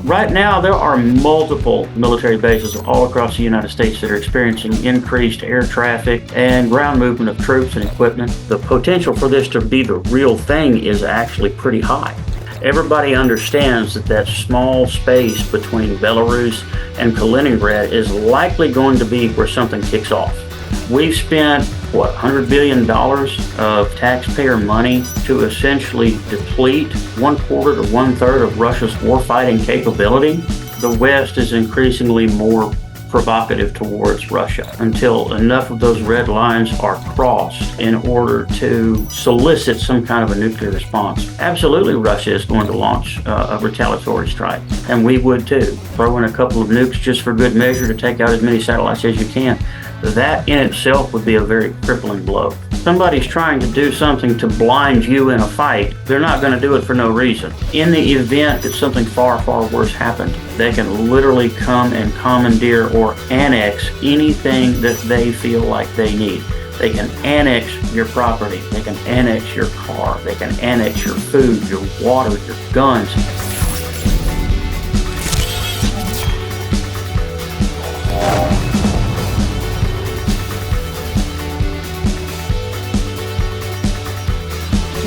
Right now, there are multiple military bases all across the United States that are experiencing increased air traffic and ground movement of troops and equipment. The potential for this to be the real thing is actually pretty high. Everybody understands that that small space between Belarus and Kaliningrad is likely going to be where something kicks off. We've spent, $100 billion of taxpayer money to essentially deplete 1/4 to 1/3 of Russia's warfighting capability. The West is increasingly more provocative towards Russia until enough of those red lines are crossed in order to solicit some kind of a nuclear response. Absolutely, Russia is going to launch a retaliatory strike, and we would too. Throw in a couple of nukes just for good measure to take out as many satellites as you can. That in itself would be a very crippling blow. Somebody's trying to do something to blind you in a fight. They're not going to do it for no reason. In the event that something far, far worse happened, they can literally come and commandeer or annex anything that they feel like they need. They can annex your property. They can annex your car. They can annex your food, your water, your guns.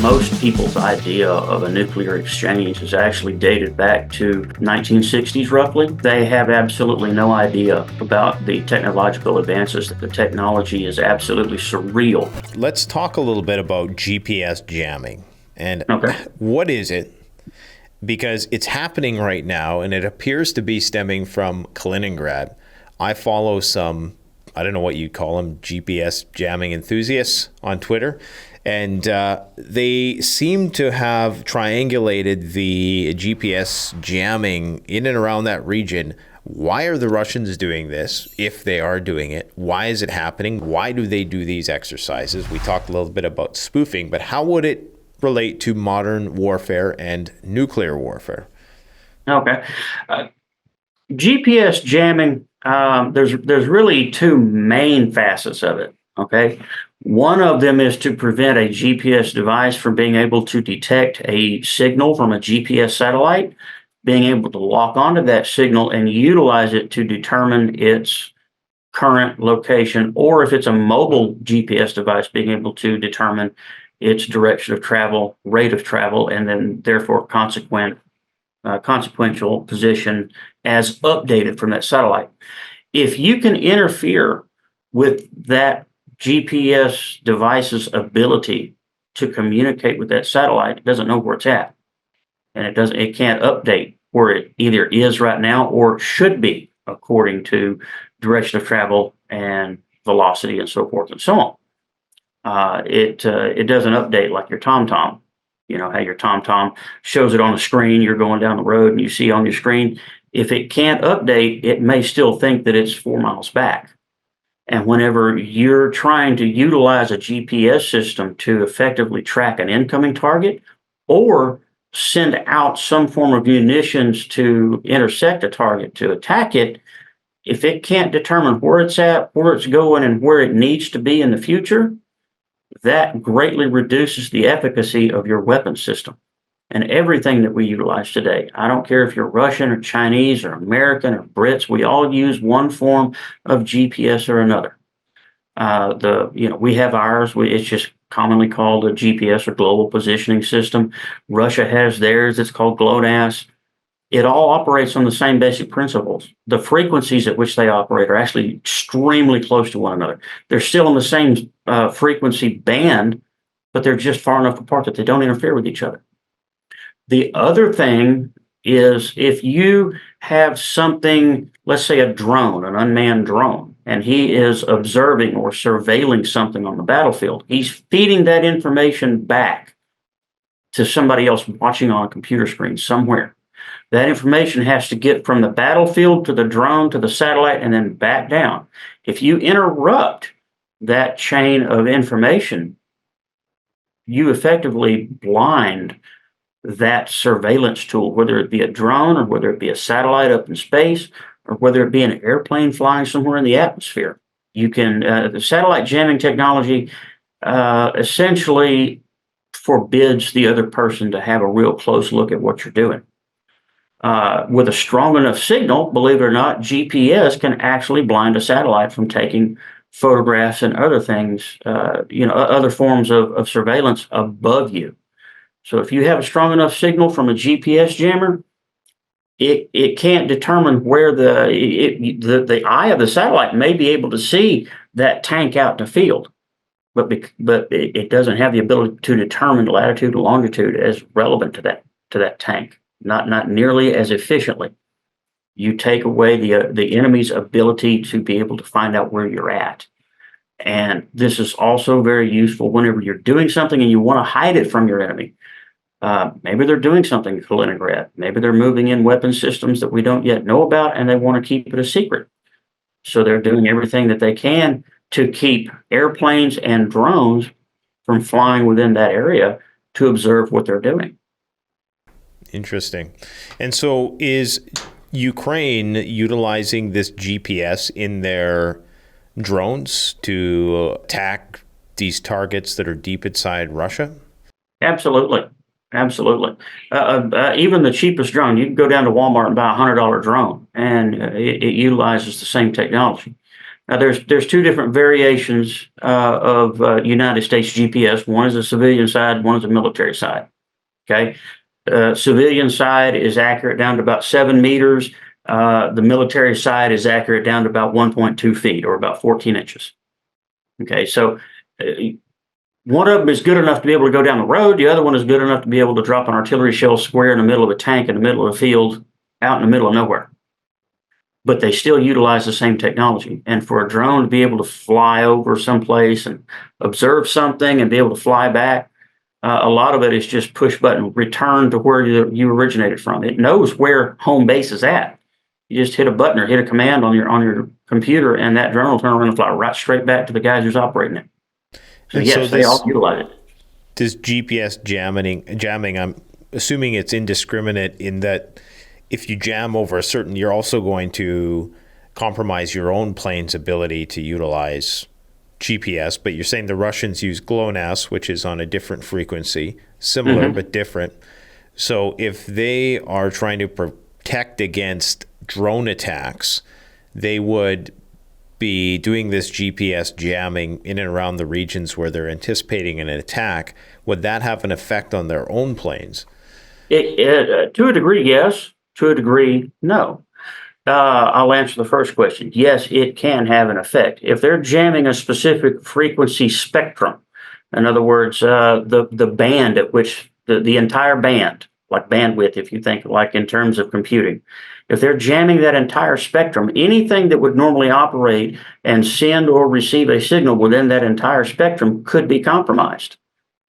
Most people's idea of a nuclear exchange is actually dated back to 1960s roughly. They have absolutely no idea about the technological advances. The technology is absolutely surreal. Let's talk a little bit about GPS jamming. And Okay. What is it? Because it's happening right now, and it appears to be stemming from Kaliningrad. I follow some, I don't know what you'd call them, GPS jamming enthusiasts on Twitter. And they seem to have triangulated the GPS jamming in and around that region. Why are the Russians doing this, if they are doing it? Why is it happening? Why do they do these exercises? We talked a little bit about spoofing, but how would it relate to modern warfare and nuclear warfare? Okay. GPS jamming, there's really two main facets of it. Okay. One of them is to prevent a GPS device from being able to detect a signal from a GPS satellite, being able to lock onto that signal and utilize it to determine its current location, or if it's a mobile GPS device, being able to determine its direction of travel, rate of travel, and then therefore consequential position as updated from that satellite. If you can interfere with that GPS device's ability to communicate with that satellite, it doesn't know where it's at. And it can't update where it either is right now or should be according to direction of travel and velocity and so forth and so on. It doesn't update like your TomTom. You know how your TomTom shows it on the screen, you're going down the road and you see on your screen. If it can't update, it may still think that it's 4 miles back. And whenever you're trying to utilize a GPS system to effectively track an incoming target or send out some form of munitions to intersect a target to attack it, if it can't determine where it's at, where it's going, and where it needs to be in the future, that greatly reduces the efficacy of your weapon system. And everything that we utilize today, I don't care if you're Russian or Chinese or American or Brits, we all use one form of GPS or another. We have ours. It's just commonly called a GPS or global positioning system. Russia has theirs. It's called GLONASS. It all operates on the same basic principles. The frequencies at which they operate are actually extremely close to one another. They're still in the same frequency band, but they're just far enough apart that they don't interfere with each other. The other thing is if you have something, let's say a drone, an unmanned drone, and he is observing or surveilling something on the battlefield, he's feeding that information back to somebody else watching on a computer screen somewhere. That information has to get from the battlefield to the drone to the satellite and then back down. If you interrupt that chain of information, you effectively blind that surveillance tool, whether it be a drone or whether it be a satellite up in space or whether it be an airplane flying somewhere in the atmosphere. You can, the satellite jamming technology essentially forbids the other person to have a real close look at what you're doing. With a strong enough signal, believe it or not, GPS can actually blind a satellite from taking photographs and other things, other forms of surveillance above you. So if you have a strong enough signal from a GPS jammer, it can't determine where the eye of the satellite may be able to see that tank out in the field, but it doesn't have the ability to determine latitude and longitude as relevant to that tank. Not nearly as efficiently. You take away the enemy's ability to be able to find out where you're at. And this is also very useful whenever you're doing something and you want to hide it from your enemy. Maybe they're doing something in Kaliningrad. Maybe they're moving in weapon systems that we don't yet know about, and they want to keep it a secret. So they're doing everything that they can to keep airplanes and drones from flying within that area to observe what they're doing. Interesting. And so is Ukraine utilizing this GPS in their drones to attack these targets that are deep inside Russia? Absolutely. Absolutely. Even the cheapest drone, you can go down to Walmart and buy a $100 drone, and it utilizes the same technology. Now, there's two different variations of United States GPS. One is a civilian side, one is a military side. Okay. Civilian side is accurate down to about 7 meters. The military side is accurate down to about 1.2 feet or about 14 inches. Okay, so one of them is good enough to be able to go down the road. The other one is good enough to be able to drop an artillery shell square in the middle of a tank in the middle of a field out in the middle of nowhere. But they still utilize the same technology. And for a drone to be able to fly over someplace and observe something and be able to fly back, a lot of it is just push button, return to where you originated from. It knows where home base is at. You just hit a button or hit a command on your computer, and that drone will turn around and fly right straight back to the guys who's operating it. So yes, they all utilize it. This GPS jamming, I'm assuming it's indiscriminate in that if you jam over a certain, you're also going to compromise your own plane's ability to utilize GPS, but you're saying the Russians use GLONASS, which is on a different frequency, similar but different. So if they are trying to protect against drone attacks, they would be doing this GPS jamming in and around the regions where they're anticipating an attack. Would that have an effect on their own planes? To a degree, yes. To a degree, no. I'll answer the first question. Yes, it can have an effect. If they're jamming a specific frequency spectrum, in other words, the band at which the entire band, like bandwidth, if you think like in terms of computing, if they're jamming that entire spectrum, anything that would normally operate and send or receive a signal within that entire spectrum could be compromised.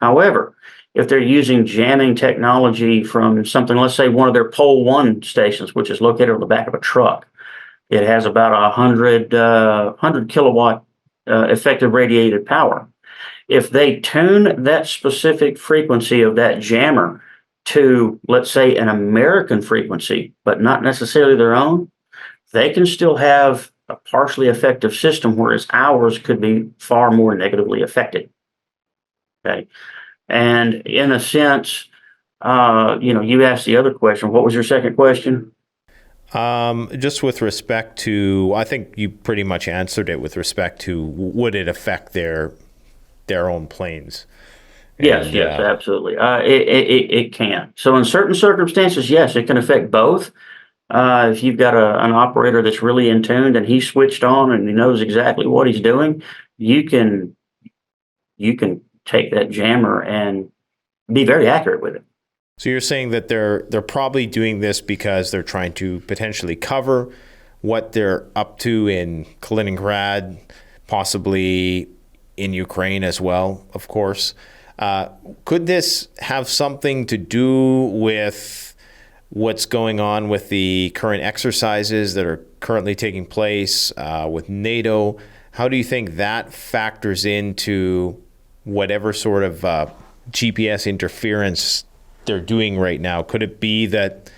However, if they're using jamming technology from something, let's say one of their pole one stations, which is located on the back of a truck, it has about 100 kilowatt effective radiated power. If they tune that specific frequency of that jammer to, let's say, an American frequency, but not necessarily their own, they can still have a partially effective system, whereas ours could be far more negatively affected. Okay. And in a sense, you asked the other question. What was your second question? Just with respect to, I think you pretty much answered it with respect to, would it affect their own planes? Yes, absolutely. It can. So in certain circumstances, yes, it can affect both. If you've got an operator that's really in tune and he's switched on and he knows exactly what he's doing, you can take that jammer and be very accurate with it. So you're saying that they're probably doing this because they're trying to potentially cover what they're up to in Kaliningrad, possibly in Ukraine as well, of course. Could this have something to do with what's going on with the current exercises that are currently taking place with NATO? How do you think that factors into whatever sort of GPS interference they're doing right now? Could it be that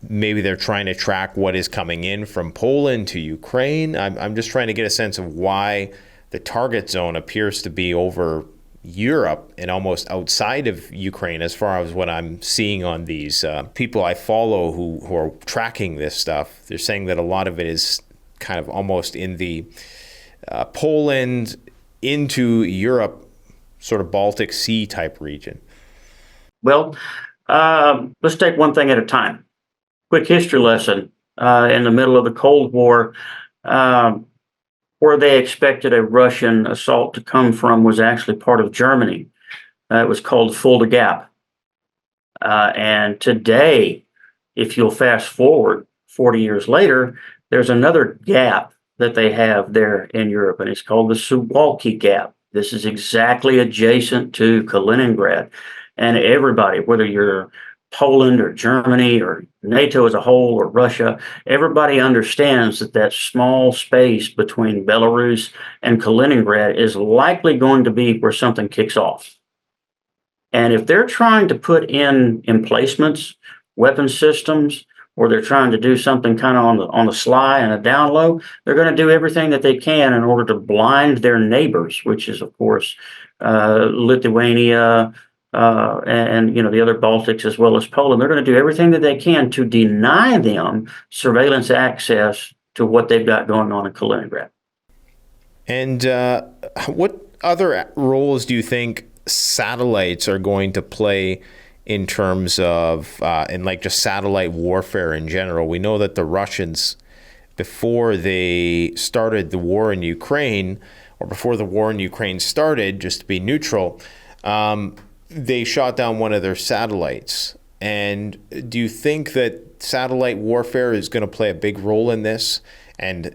maybe they're trying to track what is coming in from Poland to Ukraine? I'm just trying to get a sense of why the target zone appears to be over Europe and almost outside of Ukraine, as far as what I'm seeing on these people I follow who are tracking this stuff. They're saying that a lot of it is kind of almost in the Poland into Europe, sort of Baltic Sea type region. Well, let's take one thing at a time. Quick history lesson. In the middle of the Cold War, where they expected a Russian assault to come from was actually part of Germany. It was called Fulda Gap. And today, if you'll fast forward 40 years later, there's another gap that they have there in Europe, and it's called the Suwalki Gap. This is exactly adjacent to Kaliningrad. And everybody, whether you're Poland or Germany or NATO as a whole or Russia, everybody understands that that small space between Belarus and Kaliningrad is likely going to be where something kicks off. And if they're trying to put in emplacements, weapon systems, or they're trying to do something kind of on the sly and a down low, they're going to do everything that they can in order to blind their neighbors, which is, of course, Lithuania, and the other Baltics as well as Poland. They're going to do everything that they can to deny them surveillance access to what they've got going on in Kaliningrad. And what other roles do you think satellites are going to play in terms of in like just satellite warfare in general? We know that the Russians, before they started the war in Ukraine, or before the war in Ukraine started, just to be neutral, they shot down one of their satellites. And do you think that satellite warfare is going to play a big role in this? And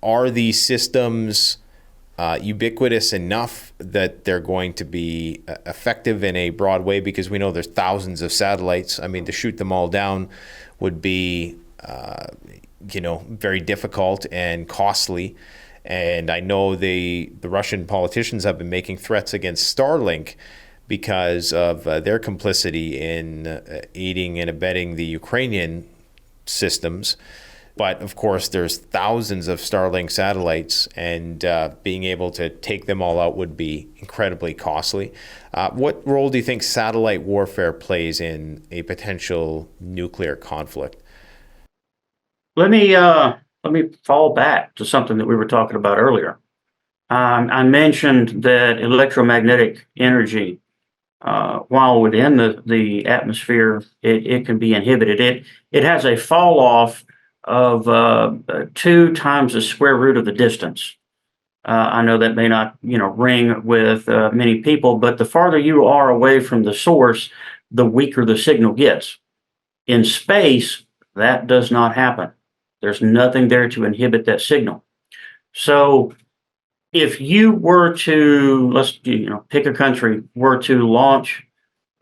are these systems ubiquitous enough that they're going to be effective in a broad way? Because we know there's thousands of satellites. I mean, to shoot them all down would be, very difficult and costly. And I know the Russian politicians have been making threats against Starlink because of their complicity in aiding and abetting the Ukrainian systems. But of course, there's thousands of Starlink satellites, and being able to take them all out would be incredibly costly. What role do you think satellite warfare plays in a potential nuclear conflict? Let me fall back to something that we were talking about earlier. I mentioned that electromagnetic energy, while within the atmosphere, it can be inhibited. It has a fall off of 2 times the square root of the distance. I know that may not, ring with many people, but the farther you are away from the source, the weaker the signal gets. In space, that does not happen. There's nothing there to inhibit that signal. So if you were to, let's pick a country, were to launch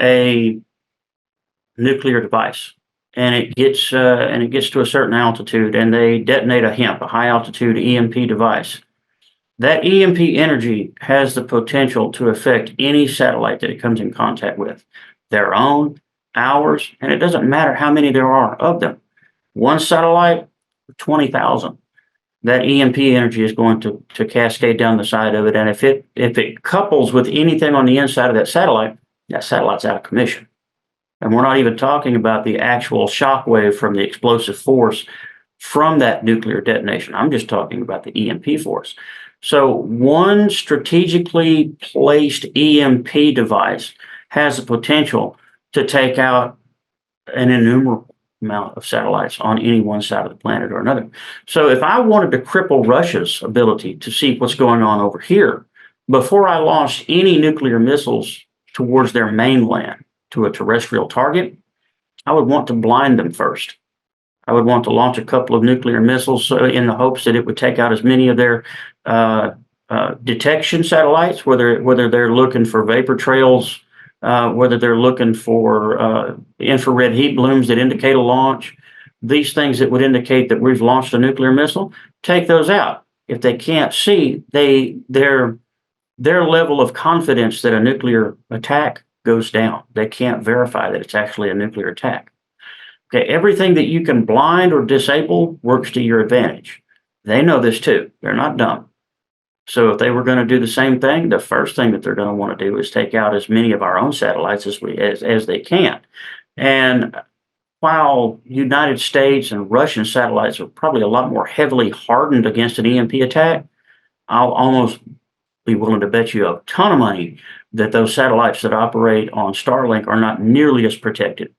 a nuclear device, and it gets to a certain altitude, and they detonate a HEMP, a high altitude EMP device. That EMP energy has the potential to affect any satellite that it comes in contact with, their own, ours, and it doesn't matter how many there are of them. One satellite, 20,000. That EMP energy is going to cascade down the side of it, and if it couples with anything on the inside of that satellite's out of commission. And we're not even talking about the actual shock wave from the explosive force from that nuclear detonation. I'm just talking about the EMP force. So one strategically placed EMP device has the potential to take out an innumerable amount of satellites on any one side of the planet or another. So if I wanted to cripple Russia's ability to see what's going on over here, before I launched any nuclear missiles towards their mainland to a terrestrial target, I would want to blind them first. I would want to launch a couple of nuclear missiles in the hopes that it would take out as many of their detection satellites, whether they're looking for vapor trails, whether they're looking for infrared heat blooms that indicate a launch, these things that would indicate that we've launched a nuclear missile, take those out. If they can't see, their level of confidence that a nuclear attack goes down. They can't verify that it's actually a nuclear attack. Okay, everything that you can blind or disable works to your advantage. They know this too. They're not dumb. So if they were going to do the same thing, the first thing that they're going to want to do is take out as many of our own satellites as they can. And while United States and Russian satellites are probably a lot more heavily hardened against an EMP attack, I'll almost be willing to bet you a ton of money that those satellites that operate on Starlink are not nearly as protected.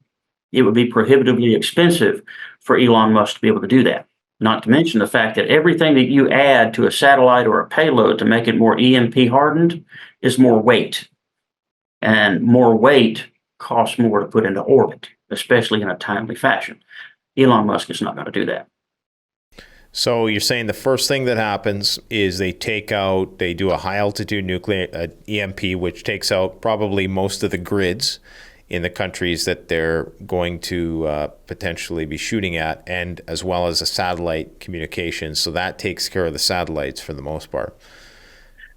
It would be prohibitively expensive for Elon Musk to be able to do that. Not to mention the fact that everything that you add to a satellite or a payload to make it more EMP hardened is more weight. And more weight costs more to put into orbit, especially in a timely fashion. Elon Musk is not going to do that. So you're saying the first thing that happens is they do a high altitude nuclear EMP, which takes out probably most of the grids in the countries that they're going to potentially be shooting at, and as well as a satellite communication. So that takes care of the satellites for the most part.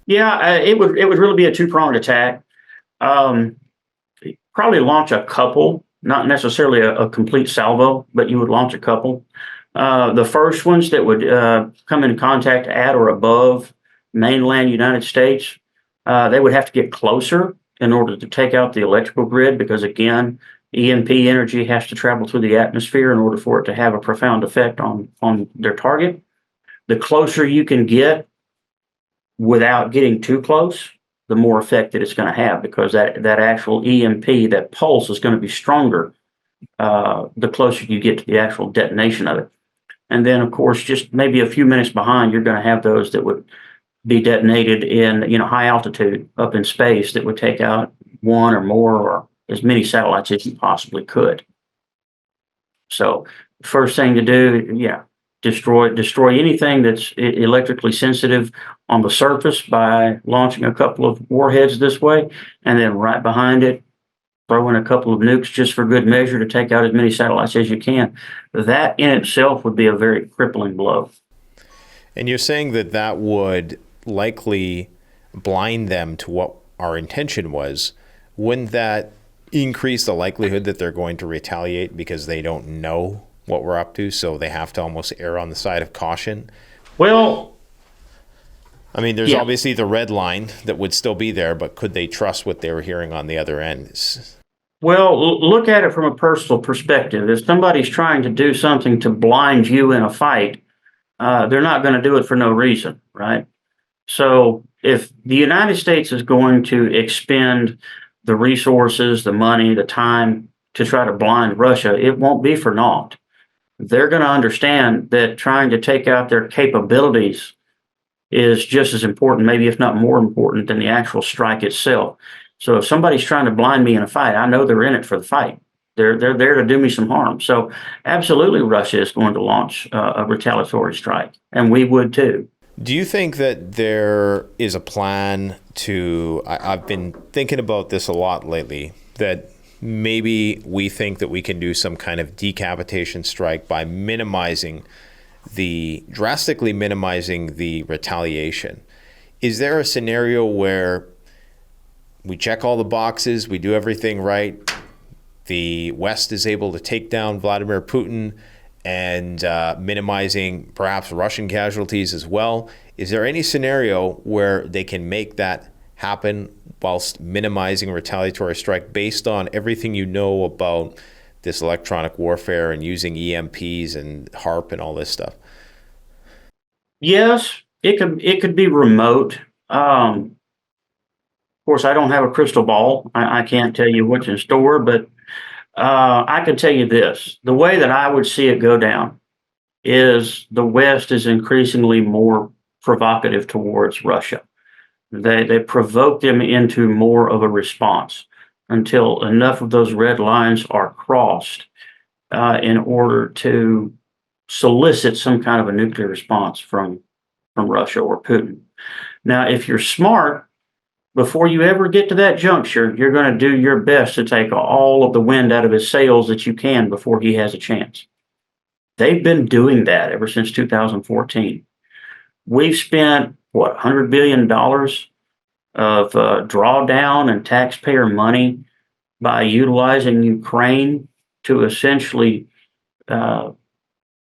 Yeah, it would really be a two-pronged attack. Um, Probably launch a couple, not necessarily a complete salvo, but you would launch a couple. The first ones that would come in contact at or above mainland United States, they would have to get closer in order to take out the electrical grid because, again, EMP energy has to travel through the atmosphere in order for it to have a profound effect on their target. The closer you can get without getting too close, the more effect that it's going to have because that actual EMP, that pulse is going to be stronger the closer you get to the actual detonation of it. And then, of course, just maybe a few minutes behind, you're going to have those that would be detonated in high altitude up in space that would take out one or more or as many satellites as you possibly could. So, first thing to do, yeah, destroy anything that's electrically sensitive on the surface by launching a couple of warheads this way, and then right behind it, throw in a couple of nukes just for good measure to take out as many satellites as you can. That in itself would be a very crippling blow. And you're saying that would likely blind them to what our intention was. Wouldn't that increase the likelihood that they're going to retaliate because they don't know what we're up to, so they have to almost err on the side of caution? Well, I mean, there's yeah. obviously the red line that would still be there, but could they trust what they were hearing on the other end? Well, look at it from a personal perspective. If somebody's trying to do something to blind you in a fight, they're not going to do it for no reason, right? So if the United States is going to expend the resources, the money, the time to try to blind Russia, it won't be for naught. They're going to understand that trying to take out their capabilities is just as important, maybe if not more important, than the actual strike itself. So if somebody's trying to blind me in a fight, I know they're in it for the fight. They're there to do me some harm. So absolutely, Russia is going to launch a retaliatory strike, and we would too. Do you think that there is a plan to, I've been thinking about this a lot lately, that maybe we think that we can do some kind of decapitation strike by drastically minimizing the retaliation. Is there a scenario where we check all the boxes, we do everything right, the West is able to take down Vladimir Putin and minimizing perhaps Russian casualties as well? Is there any scenario where they can make that happen whilst minimizing a retaliatory strike based on everything you know about this electronic warfare and using EMPs and HARP and all this stuff? Yes, it could be remote. Of course, I don't have a crystal ball. I can't tell you what's in store, but I can tell you this: the way that I would see it go down is the West is increasingly more provocative towards Russia. They provoke them into more of a response until enough of those red lines are crossed in order to solicit some kind of a nuclear response from Russia or Putin. Now, if you're smart, before you ever get to that juncture, you're going to do your best to take all of the wind out of his sails that you can before he has a chance. They've been doing that ever since 2014. We've spent, what, $100 billion of drawdown and taxpayer money by utilizing Ukraine to essentially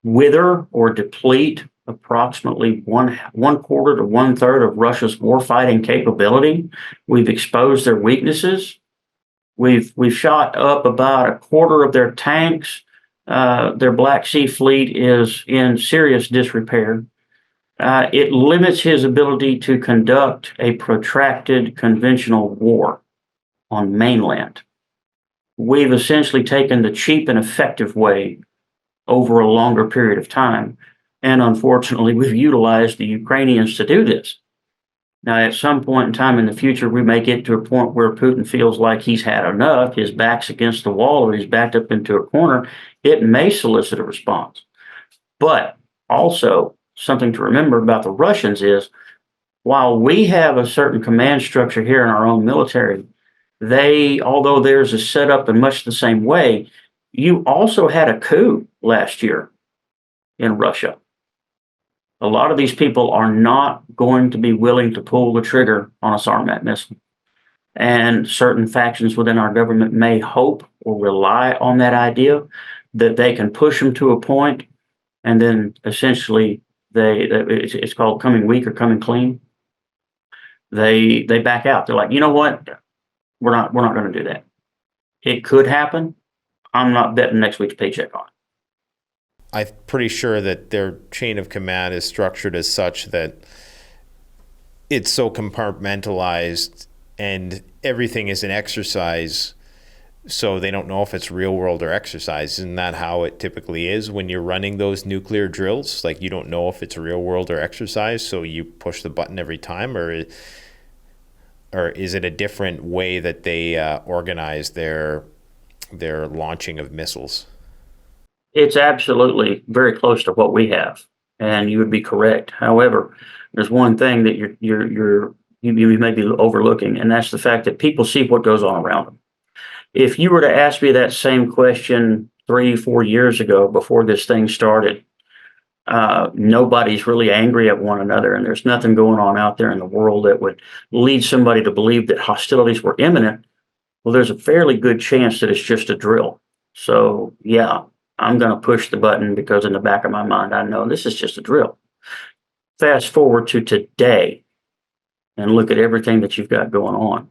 wither or deplete approximately one quarter to one third of Russia's warfighting capability. We've exposed their weaknesses. We've shot up about a quarter of their tanks. Their Black Sea fleet is in serious disrepair. It limits his ability to conduct a protracted conventional war on mainland. We've essentially taken the cheap and effective way over a longer period of time. And unfortunately, we've utilized the Ukrainians to do this. Now, at some point in time in the future, we may get to a point where Putin feels like he's had enough, his back's against the wall, or he's backed up into a corner. It may solicit a response. But also, something to remember about the Russians is while we have a certain command structure here in our own military, although theirs is set up in much the same way, you also had a coup last year in Russia. A lot of these people are not going to be willing to pull the trigger on a Sarmat missile. And certain factions within our government may hope or rely on that idea that they can push them to a point, and then essentially it's called coming weak or coming clean. They back out. They're like, you know what? We're not going to do that. It could happen. I'm not betting next week's paycheck on it. I'm pretty sure that their chain of command is structured as such that it's so compartmentalized and everything is an exercise, so they don't know if it's real world or exercise. Isn't that how it typically is when you're running those nuclear drills? Like, you don't know if it's real world or exercise, so you push the button every time, or is it a different way that they organize their launching of missiles? It's absolutely very close to what we have, and you would be correct. However, there's one thing that you may be overlooking, and that's the fact that people see what goes on around them. If you were to ask me that same question 3-4 years ago, before this thing started, nobody's really angry at one another, and there's nothing going on out there in the world that would lead somebody to believe that hostilities were imminent. Well, there's a fairly good chance that it's just a drill. So, yeah, I'm going to push the button because in the back of my mind, I know this is just a drill. Fast forward to today and look at everything that you've got going on.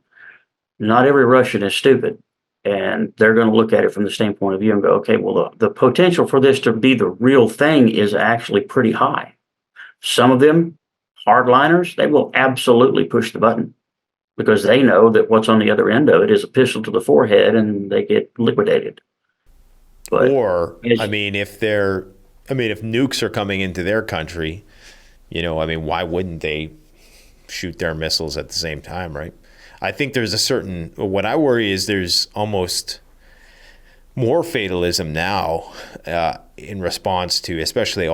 Not every Russian is stupid, and they're going to look at it from the standpoint of view and go, okay, well, the potential for this to be the real thing is actually pretty high. Some of them, hardliners, they will absolutely push the button because they know that what's on the other end of it is a pistol to the forehead and they get liquidated. But if nukes are coming into their country, why wouldn't they shoot their missiles at the same time, right? I think what I worry is there's almost more fatalism now in response to, especially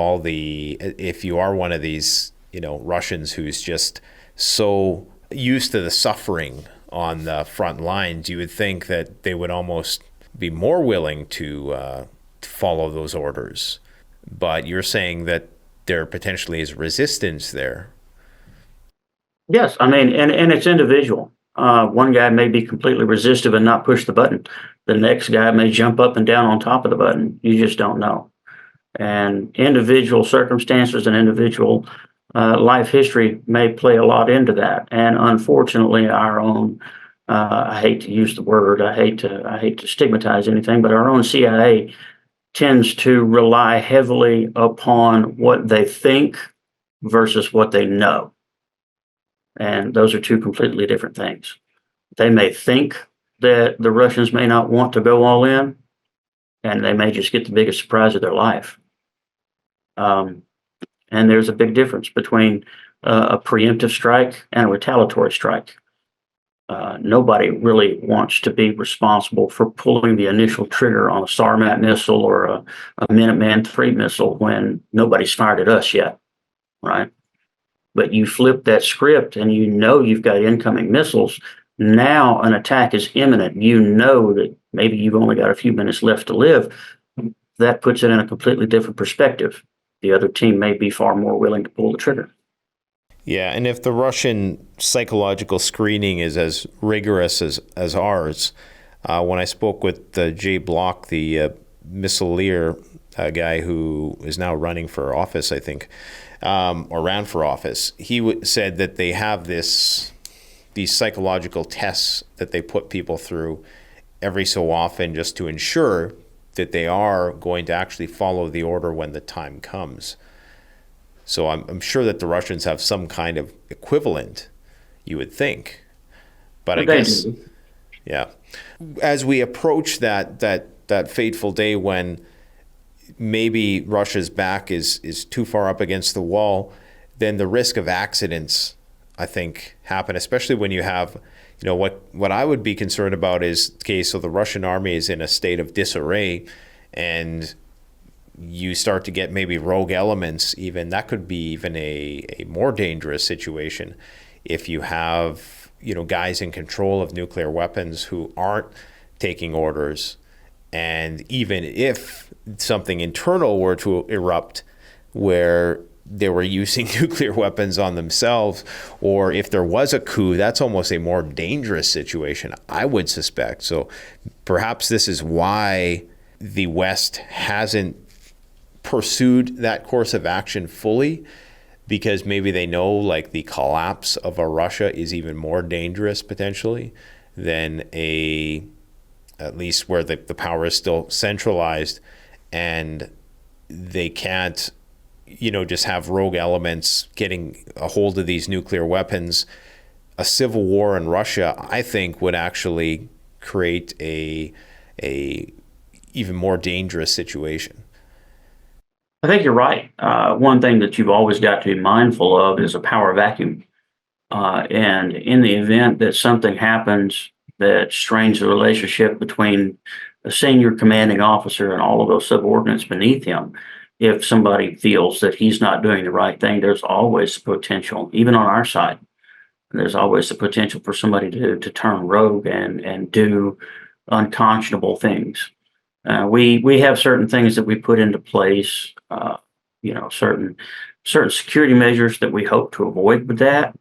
if you are one of these, Russians who's just so used to the suffering on the front lines, you would think that they would almost be more willing to follow those orders. But you're saying that there potentially is resistance there. Yes, and it's individual. One guy may be completely resistive and not push the button. The next guy may jump up and down on top of the button. You just don't know. And individual circumstances and individual life history may play a lot into that. And unfortunately, our own, I hate to use the word, I hate to stigmatize anything, but our own CIA tends to rely heavily upon what they think versus what they know. And those are two completely different things. They may think that the Russians may not want to go all in, and they may just get the biggest surprise of their life. And there's a big difference between a preemptive strike and a retaliatory strike. Nobody really wants to be responsible for pulling the initial trigger on a Sarmat missile or a Minuteman III missile when nobody's fired at us yet, right? But you flip that script and you've got incoming missiles. Now an attack is imminent. You know that maybe you've only got a few minutes left to live. That puts it in a completely different perspective. The other team may be far more willing to pull the trigger. Yeah, and if the Russian psychological screening is as rigorous as ours, when I spoke with Jay Block, the missileer a guy who is now running for office, I think, or ran for office. He said that they have these psychological tests that they put people through every so often just to ensure that they are going to actually follow the order when the time comes. So I'm sure that the Russians have some kind of equivalent, you would think. But I guess, yeah. As we approach that fateful day when maybe Russia's back is too far up against the wall, then the risk of accidents, I think, happen, especially when you have, what I would be concerned about is, okay, so the Russian army is in a state of disarray, and you start to get maybe rogue elements even. That could be even a more dangerous situation if you have, guys in control of nuclear weapons who aren't taking orders. And even if something internal were to erupt where they were using nuclear weapons on themselves, or if there was a coup, that's almost a more dangerous situation, I would suspect. So perhaps this is why the West hasn't pursued that course of action fully, because maybe they know like the collapse of a Russia is even more dangerous potentially than at least where the power is still centralized, and they can't just have rogue elements getting a hold of these nuclear weapons. A civil war in Russia, I think, would actually create a even more dangerous situation. I think you're right. One thing that you've always got to be mindful of is a power vacuum. And in the event that something happens that strains the relationship between a senior commanding officer and all of those subordinates beneath him, if somebody feels that he's not doing the right thing, there's always potential, even on our side, there's always the potential for somebody to turn rogue and do unconscionable things. We have certain things that we put into place, certain security measures that we hope to avoid with that.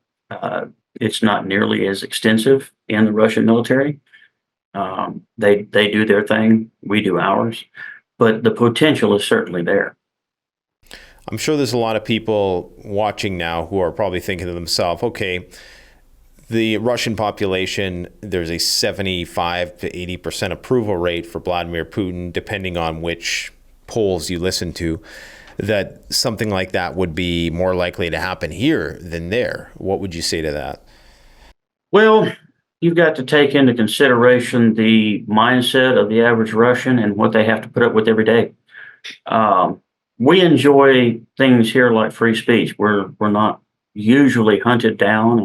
It's not nearly as extensive in the Russian military. They do their thing, we do ours, but the potential is certainly there. I'm sure there's a lot of people watching now who are probably thinking to themselves, okay, the Russian population, there's a 75 to 80% approval rate for Vladimir Putin, depending on which polls you listen to, that something like that would be more likely to happen here than there. What would you say to that? Well, you've got to take into consideration the mindset of the average Russian and what they have to put up with every day. We enjoy things here like free speech. We're not usually hunted down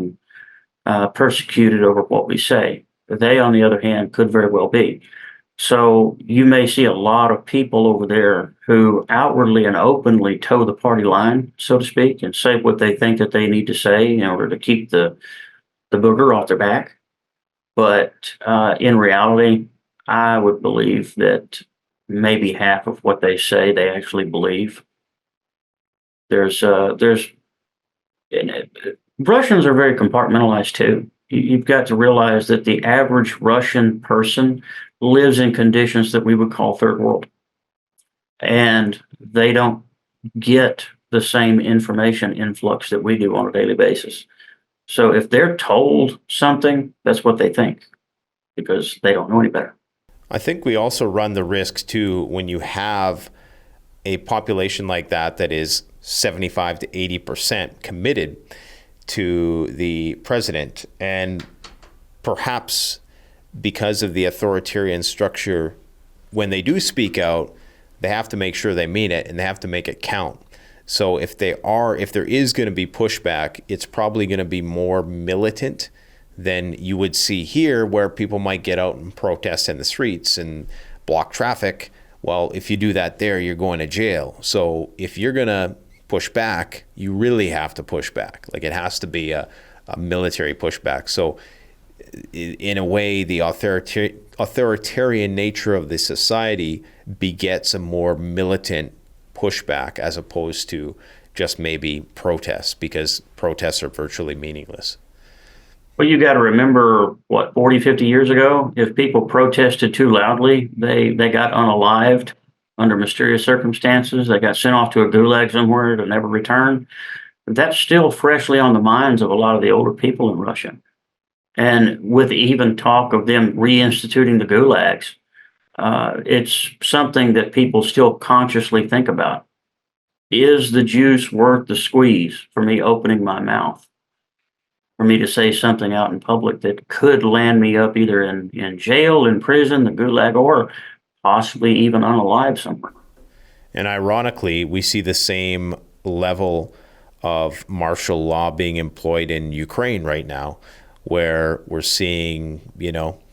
and persecuted over what we say. They, on the other hand, could very well be. So you may see a lot of people over there who outwardly and openly toe the party line, so to speak, and say what they think that they need to say in order to keep the booger off their back. But in reality, I would believe that maybe half of what they say they actually believe. There's Russians are very compartmentalized too. You've got to realize that the average Russian person lives in conditions that we would call third world, and they don't get the same information influx that we do on a daily basis. So if they're told something, that's what they think, because they don't know any better. I think we also run the risk too when you have a population like that is 75 to 80% committed to the president, and perhaps because of the authoritarian structure, when they do speak out, they have to make sure they mean it and they have to make it count. So if there is going to be pushback, it's probably going to be more militant than you would see here, where people might get out and protest in the streets and block traffic. Well, if you do that there, you're going to jail. So if you're going to push back, you really have to push back. Like, it has to be a military pushback. So in a way, the authoritarian nature of the society begets a more militant pushback as opposed to just maybe protests, because protests are virtually meaningless. Well, you got to remember, 40, 50 years ago, if people protested too loudly, they got unalived. under mysterious circumstances. They got sent off to a gulag somewhere to never return. That's still freshly on the minds of a lot of the older people in Russia. And with even talk of them reinstituting the gulags, it's something that people still consciously think about. Is the juice worth the squeeze for me opening my mouth? For me to say something out in public that could land me up either in jail, in prison, the gulag, or possibly even unalive somewhere. And ironically, we see the same level of martial law being employed in Ukraine right now, where we're seeing,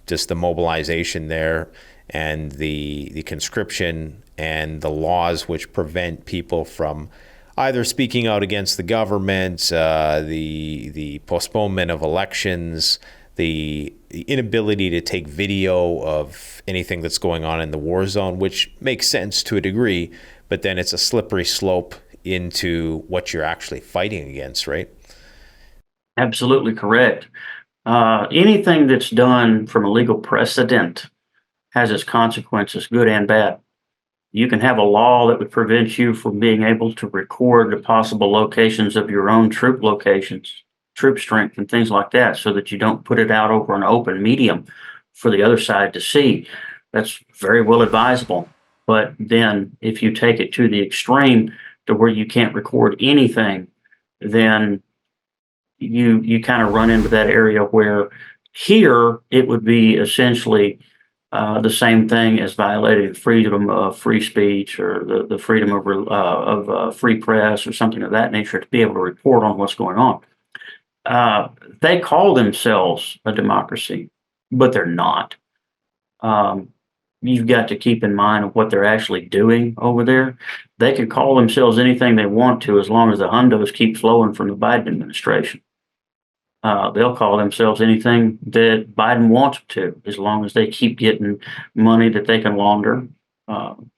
just the mobilization there and the conscription and the laws which prevent people from either speaking out against the government, the postponement of elections, the inability to take video of anything that's going on in the war zone, which makes sense to a degree, but then it's a slippery slope into what you're actually fighting against, right? Absolutely correct. Anything that's done from a legal precedent has its consequences, good and bad. You can have a law that would prevent you from being able to record the possible locations of your own troop locations, troop strength, and things like that, so that you don't put it out over an open medium for the other side to see. That's very well advisable. But then if you take it to the extreme to where you can't record anything, then you kind of run into that area where here it would be essentially the same thing as violating freedom of free speech or the freedom of free press or something of that nature to be able to report on what's going on. They call themselves a democracy, but they're not. You've got to keep in mind what they're actually doing over there. They can call themselves anything they want to as long as the hundos keep flowing from the Biden administration. They'll call themselves anything that Biden wants them to, as long as they keep getting money that they can launder.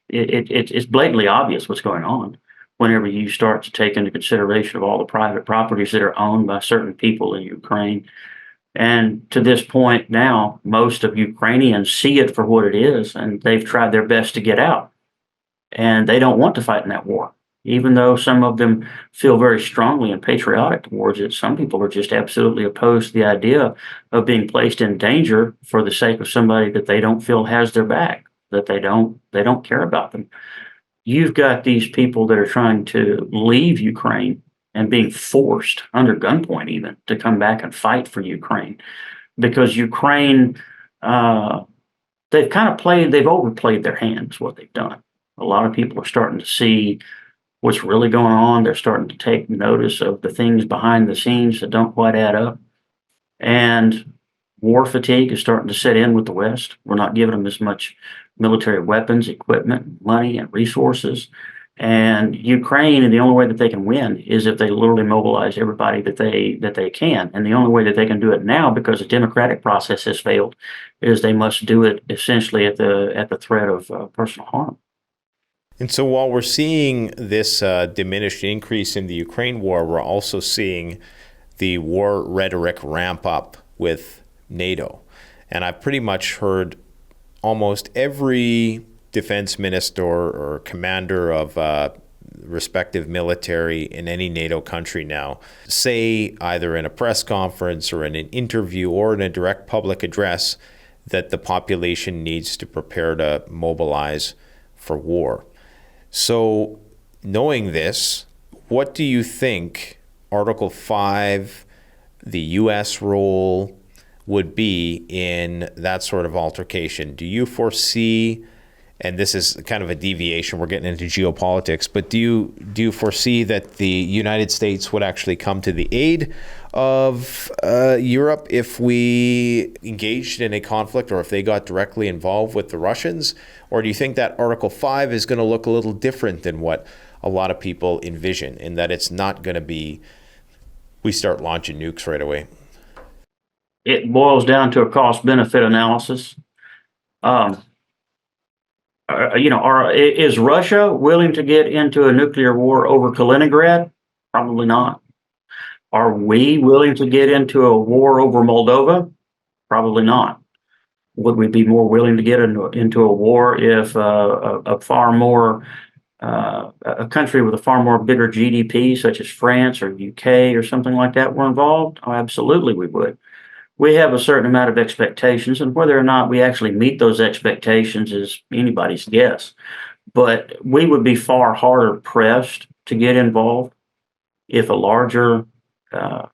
It's blatantly obvious what's going on whenever you start to take into consideration of all the private properties that are owned by certain people in Ukraine. And to this point now, most of Ukrainians see it for what it is, and they've tried their best to get out. And they don't want to fight in that war. Even though some of them feel very strongly and patriotic towards it, some people are just absolutely opposed to the idea of being placed in danger for the sake of somebody that they don't feel has their back, that they don't care about them. You've got these people that are trying to leave Ukraine and being forced under gunpoint even to come back and fight for Ukraine, because Ukraine, they've overplayed their hand is what they've done. A lot of people are starting to see what's really going on. They're starting to take notice of the things behind the scenes that don't quite add up. And war fatigue is starting to set in with the West. We're not giving them as much military weapons, equipment, money, and resources. And Ukraine, the only way that they can win is if they literally mobilize everybody that they can. And the only way that they can do it now, because the democratic process has failed, is they must do it essentially at the threat of personal harm. And so while we're seeing this diminished increase in the Ukraine war, we're also seeing the war rhetoric ramp up with NATO. And I've pretty much heard almost every defense minister or commander of respective military in any NATO country now say, either in a press conference or in an interview or in a direct public address, that the population needs to prepare to mobilize for war. So, knowing this, what do you think Article 5, the U.S. role, would be in that sort of altercation? Do you foresee, and this is kind of a deviation, we're getting into geopolitics, but do you foresee that the United States would actually come to the aid of Europe if we engaged in a conflict, or if they got directly involved with the Russians? Or do you think that Article 5 is going to look a little different than what a lot of people envision, in that it's not going to be, we start launching nukes right away? It boils down to a cost-benefit analysis. Is Russia willing to get into a nuclear war over Kaliningrad? Probably not. Are we willing to get into a war over Moldova? Probably not. Would we be more willing to get into a war if a far more a country with a far more bigger GDP, such as France or UK or something like that, were involved? Oh, absolutely, we would. We have a certain amount of expectations, and whether or not we actually meet those expectations is anybody's guess. But we would be far harder pressed to get involved if a larger uh,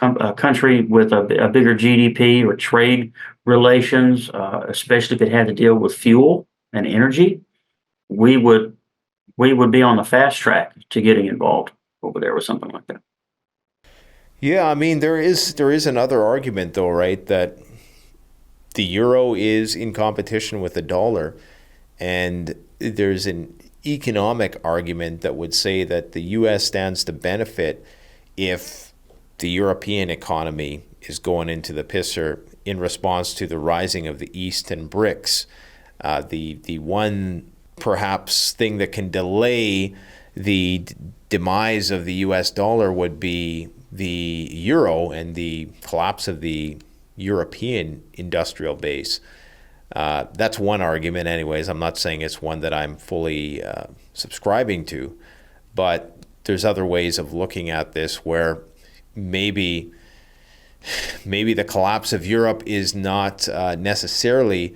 a country with a bigger GDP or trade relations, especially if it had to deal with fuel and energy, we would we would be on the fast track to getting involved over there with something like that. Yeah, I mean there is another argument though, right? That the euro is in competition with the dollar, and there's an economic argument that would say that the US stands to benefit if the European economy is going into the pisser in response to the rising of the East and BRICS. The one perhaps thing that can delay the demise of the US dollar would be the euro and the collapse of the European industrial base. That's one argument, anyways. I'm not saying it's one that I'm fully subscribing to, but there's other ways of looking at this where maybe the collapse of Europe is not necessarily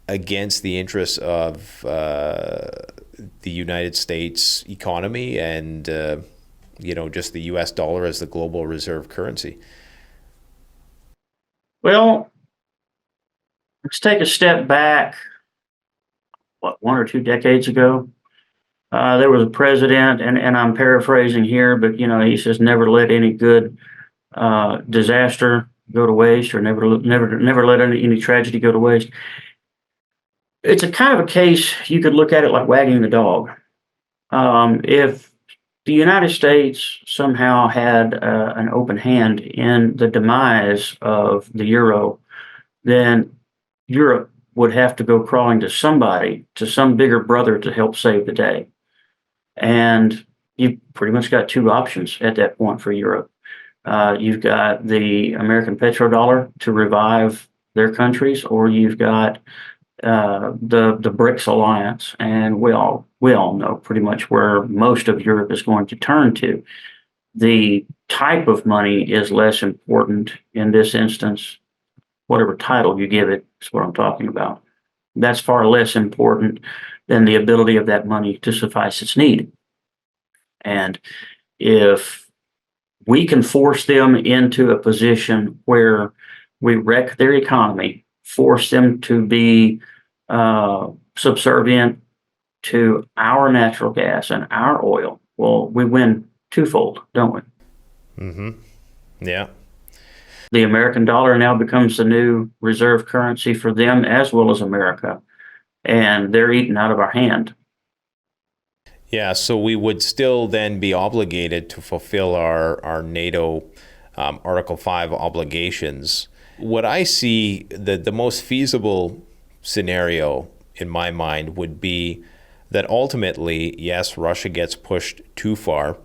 against the interests of the United States economy and just the U.S. dollar as the global reserve currency. Well, let's take a step back. What, 1 or 2 decades ago, there was a president, and I'm paraphrasing here, but he says never let any good disaster go to waste, or never let any tragedy go to waste. It's a kind of a case you could look at it like wagging the dog. If the United States somehow had an open hand in the demise of the euro, then Europe would have to go crawling to somebody, to some bigger brother, to help save the day. And you've pretty much got two options at that point for Europe. You've got the American petrodollar to revive their countries, or you've got the BRICS alliance, and we all know pretty much where most of Europe is going to turn to. The type of money is less important in this instance. Whatever title you give it is what I'm talking about. That's far less important than the ability of that money to suffice its need. And if we can force them into a position where we wreck their economy, force them to be subservient to our natural gas and our oil, well, we win twofold, don't we? Mm-hmm. Yeah. The American dollar now becomes the new reserve currency for them as well as America, and they're eating out of our hand. Yeah, so we would still then be obligated to fulfill our NATO Article 5 obligations. What I see, the most feasible scenario in my mind would be that ultimately, yes, Russia gets pushed too far,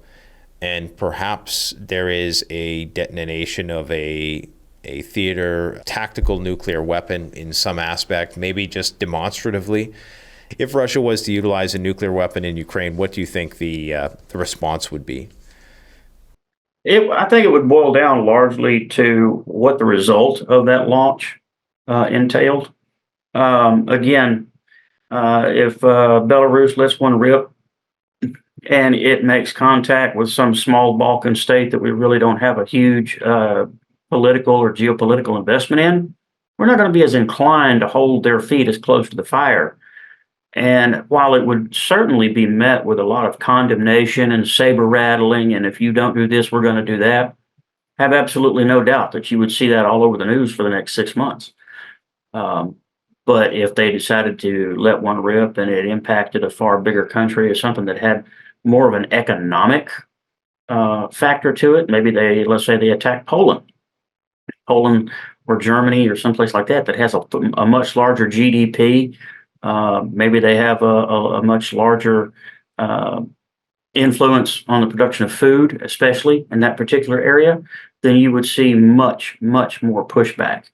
and perhaps there is a detonation of a theater tactical nuclear weapon in some aspect, maybe just demonstratively. If Russia was to utilize a nuclear weapon in Ukraine, what do you think the response would be? I think it would boil down largely to what the result of that launch entailed. Again, if Belarus lets one rip and it makes contact with some small Balkan state that we really don't have a huge political or geopolitical investment in, we're not going to be as inclined to hold their feet as close to the fire. And while it would certainly be met with a lot of condemnation and saber rattling, and if you don't do this, we're going to do that, have absolutely no doubt that you would see that all over the news for the next 6 months. But if they decided to let one rip and it impacted a far bigger country or something that had more of an economic factor to it, maybe let's say they attack Poland or Germany or someplace like that has a much larger GDP. Maybe they have a much larger influence on the production of food, especially in that particular area, then you would see much, much more pushback.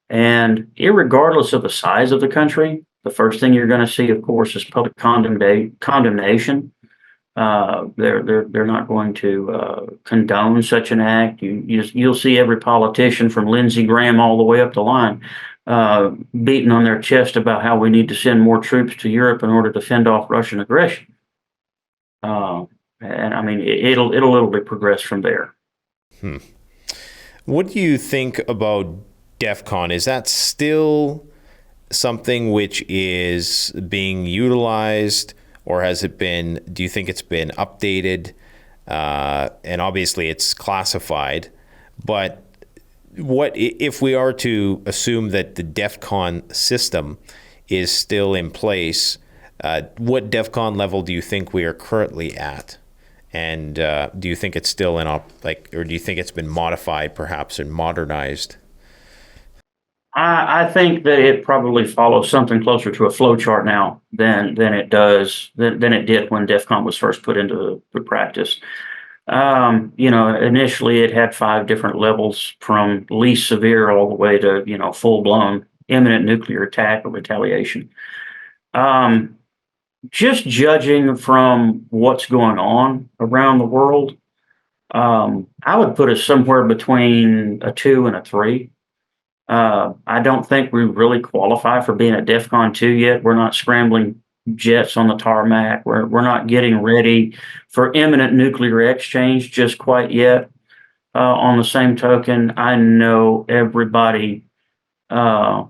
And irregardless of the size of the country, the first thing you're going to see, of course, is public condemnation. They're not going to condone such an act. You'll see every politician from Lindsey Graham all the way up the line beating on their chest about how we need to send more troops to Europe in order to fend off Russian aggression. And I mean, it'll literally progress from there. What do you think about DEFCON? Is that still something which is being utilized, or has it been, do you think it's been updated? And obviously it's classified, but what if we are to assume that the DEFCON system is still in place? What DEFCON level do you think we are currently at? And do you think it's still or do you think it's been modified perhaps and modernized? I think that it probably follows something closer to a flow chart now than it did when DEFCON was first put into practice. Initially it had 5 different levels from least severe all the way to, full blown imminent nuclear attack or retaliation. Just judging from what's going on around the world, I would put us somewhere between a 2 and a 3. I don't think we really qualify for being a DEFCON 2 yet. We're not scrambling jets on the tarmac. We're not getting ready for imminent nuclear exchange just quite yet. On the same token, I know everybody at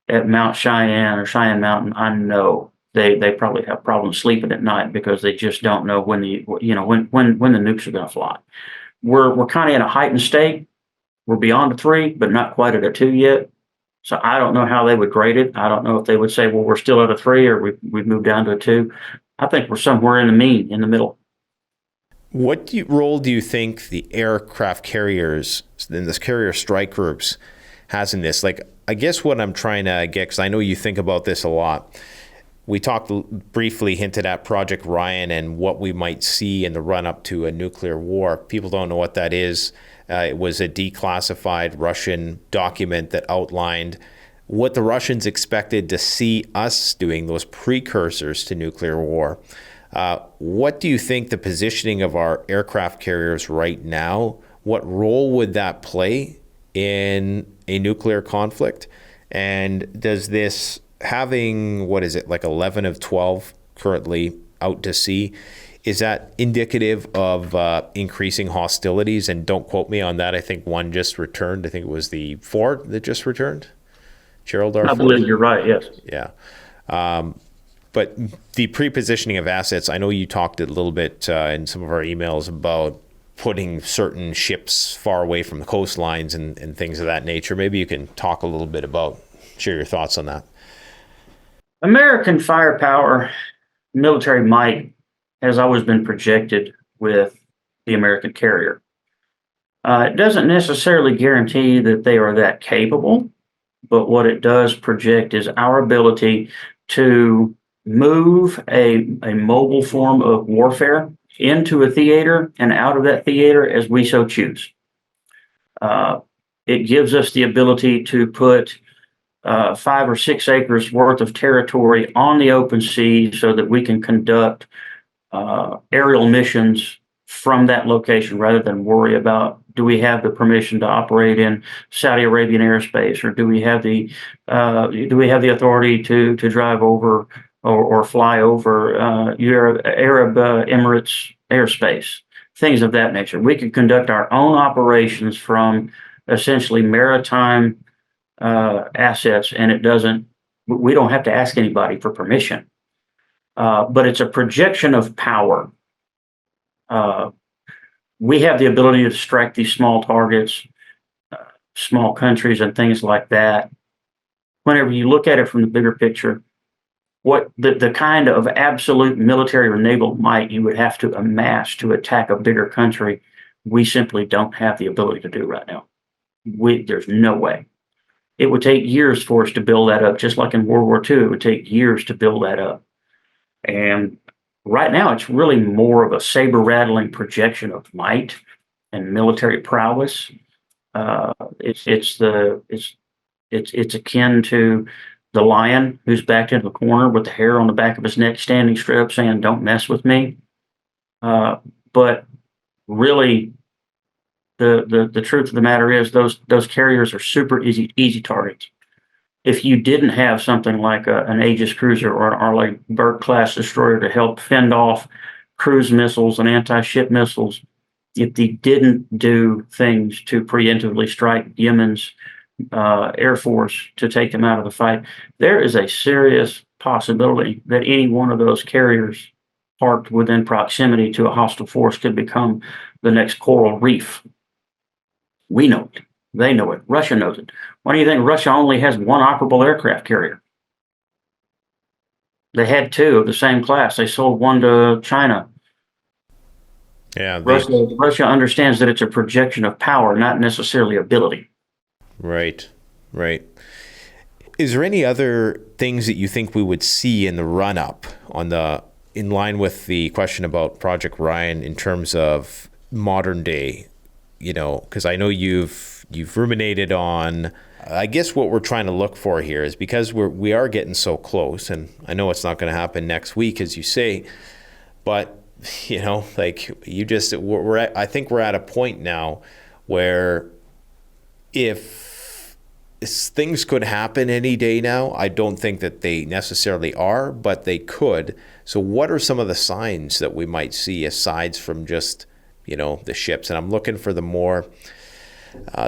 Mount Cheyenne or Cheyenne Mountain. I know they probably have problems sleeping at night because they just don't know when the nukes are going to fly. We're kind of in a heightened state. We're beyond a 3, but not quite at a 2 yet. So I don't know how they would grade it. I don't know if they would say, well, we're still at a 3 or we've moved down to a 2. I think we're somewhere in the middle. What role do you think the aircraft carriers and this carrier strike groups has in this? Like, I guess what I'm trying to get, because I know you think about this a lot. We talked briefly, hinted at Project Ryan and what we might see in the run up to a nuclear war. People don't know what that is. It was a declassified Russian document that outlined what the Russians expected to see us doing, those precursors to nuclear war. What do you think the positioning of our aircraft carriers right now, what role would that play in a nuclear conflict? And does this having, like 11 of 12 currently out to sea, is that indicative of increasing hostilities? And don't quote me on that. I think one just returned. I think it was the Ford that just returned. Gerald R. I Ford. believe you're right, yes. Yeah. But the prepositioning of assets, I know you talked a little bit in some of our emails about putting certain ships far away from the coastlines and things of that nature. Maybe you can talk a little bit about, share your thoughts on that. American firepower, military might has always been projected with the American carrier. It doesn't necessarily guarantee that they are that capable, but what it does project is our ability to move a mobile form of warfare into a theater and out of that theater as we so choose. It gives us the ability to put 5 or 6 acres worth of territory on the open sea so that we can conduct aerial missions from that location rather than worry about, do we have the permission to operate in Saudi Arabian airspace, or do we have the authority to drive over or fly over Arab Emirates airspace, things of that nature. We can conduct our own operations from essentially maritime assets, and we don't have to ask anybody for permission. But it's a projection of power. We have the ability to strike these small targets, small countries, and things like that. Whenever you look at it from the bigger picture, what the kind of absolute military or naval might you would have to amass to attack a bigger country, we simply don't have the ability to do right now. There's no way. It would take years for us to build that up, just like in World War II, it would take years to build that up. And right now, it's really more of a saber-rattling projection of might and military prowess. It's It's akin to the lion who's backed into the corner with the hair on the back of his neck standing straight up saying, "Don't mess with me." But really, the truth of the matter is those carriers are super easy targets. If you didn't have something like an Aegis cruiser or an Arleigh Burke class destroyer to help fend off cruise missiles and anti-ship missiles, if they didn't do things to preemptively strike Yemen's Air Force to take them out of the fight, there is a serious possibility that any one of those carriers parked within proximity to a hostile force could become the next coral reef. We know it. They know it. Russia knows it. Why do you think Russia only has one operable aircraft carrier? They had two of the same class. They sold one to China. Yeah, Russia understands that it's a projection of power, not necessarily ability. right, right. Is there any other things that you think we would see in the run up in line with the question about Project Ryan in terms of modern day? Because I know you've ruminated on. I guess what we're trying to look for here is, because we are getting so close, and I know it's not going to happen next week, as you say, but like I think we're at a point now where if things could happen any day now, I don't think that they necessarily are, but they could. So what are some of the signs that we might see aside from just the ships? And I'm looking for the more